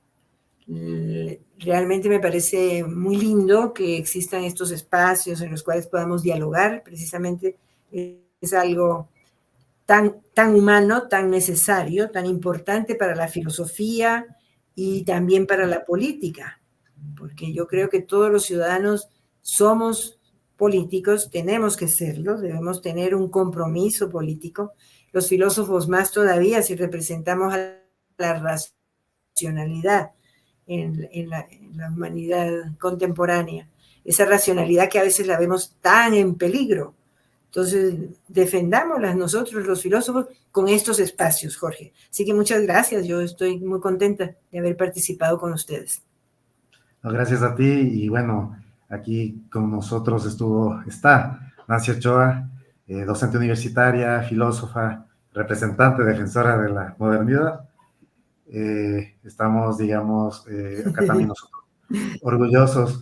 Realmente me parece muy lindo que existan estos espacios en los cuales podamos dialogar. Precisamente es algo tan humano, tan necesario, tan importante para la filosofía y también para la política, porque yo creo que todos los ciudadanos somos políticos, tenemos que serlo, debemos tener un compromiso político. Los filósofos más todavía, si representamos a la racionalidad en la humanidad contemporánea, esa racionalidad que a veces la vemos tan en peligro. Entonces, defendámoslas nosotros, los filósofos, con estos espacios, Jorge. Así que muchas gracias. Yo estoy muy contenta de haber participado con ustedes. No, gracias a ti. Y bueno, aquí con nosotros está Nancy Ochoa, docente universitaria, filósofa, representante, defensora de la modernidad. Estamos, digamos, acá también nosotros orgullosos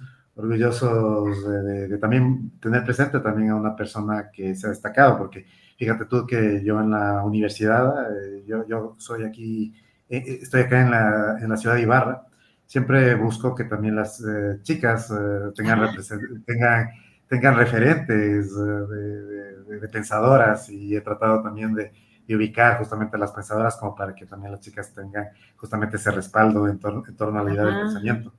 de también tener presente también a una persona que se ha destacado, porque fíjate tú que yo en la universidad, yo soy aquí estoy acá en la ciudad de Ibarra, siempre busco que también las chicas tengan referentes de pensadoras, y he tratado también de ubicar justamente a las pensadoras como para que también las chicas tengan justamente ese respaldo en torno a la idea del Ajá. pensamiento.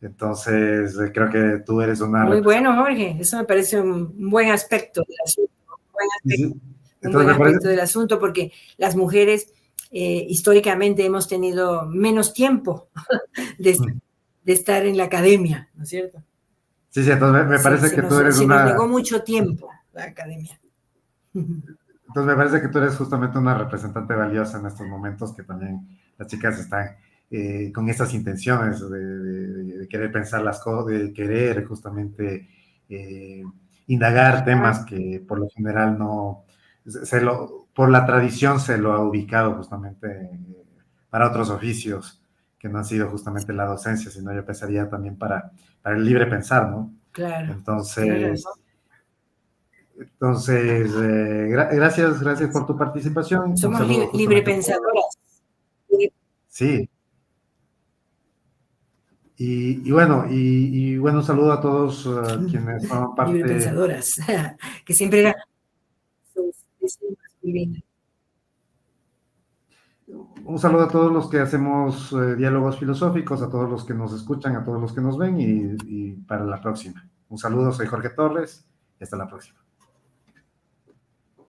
Entonces, creo que tú eres una Muy representante. bueno, Jorge. Eso me parece un buen aspecto del asunto. Un buen Sí, aspecto, sí. un Entonces, buen me parece, aspecto del asunto, porque las mujeres históricamente hemos tenido menos tiempo de, de estar en la academia, ¿no es cierto? sí, sí, entonces me parece que tú eres Se nos negó una, mucho tiempo la academia. entonces me parece que tú eres justamente una representante valiosa en estos momentos, que también las chicas están con estas intenciones de querer pensar las cosas, de querer justamente eh, indagar temas que por lo general no, por la tradición se lo ha ubicado justamente para otros oficios que no han sido justamente la docencia, sino yo pensaría también para el libre pensar, ¿no? Claro, tienes razón. Entonces, gracias por tu participación. Un Somos saludo libre justamente por, pensadoras. sí, y bueno, y bueno, un saludo a todos quienes forman Libre parte, pensadoras, que siempre era masculina. un saludo a todos los que hacemos diálogos filosóficos, a todos los que nos escuchan, a todos los que nos ven, y para la próxima. Un saludo, soy Jorge Torres, y hasta la próxima.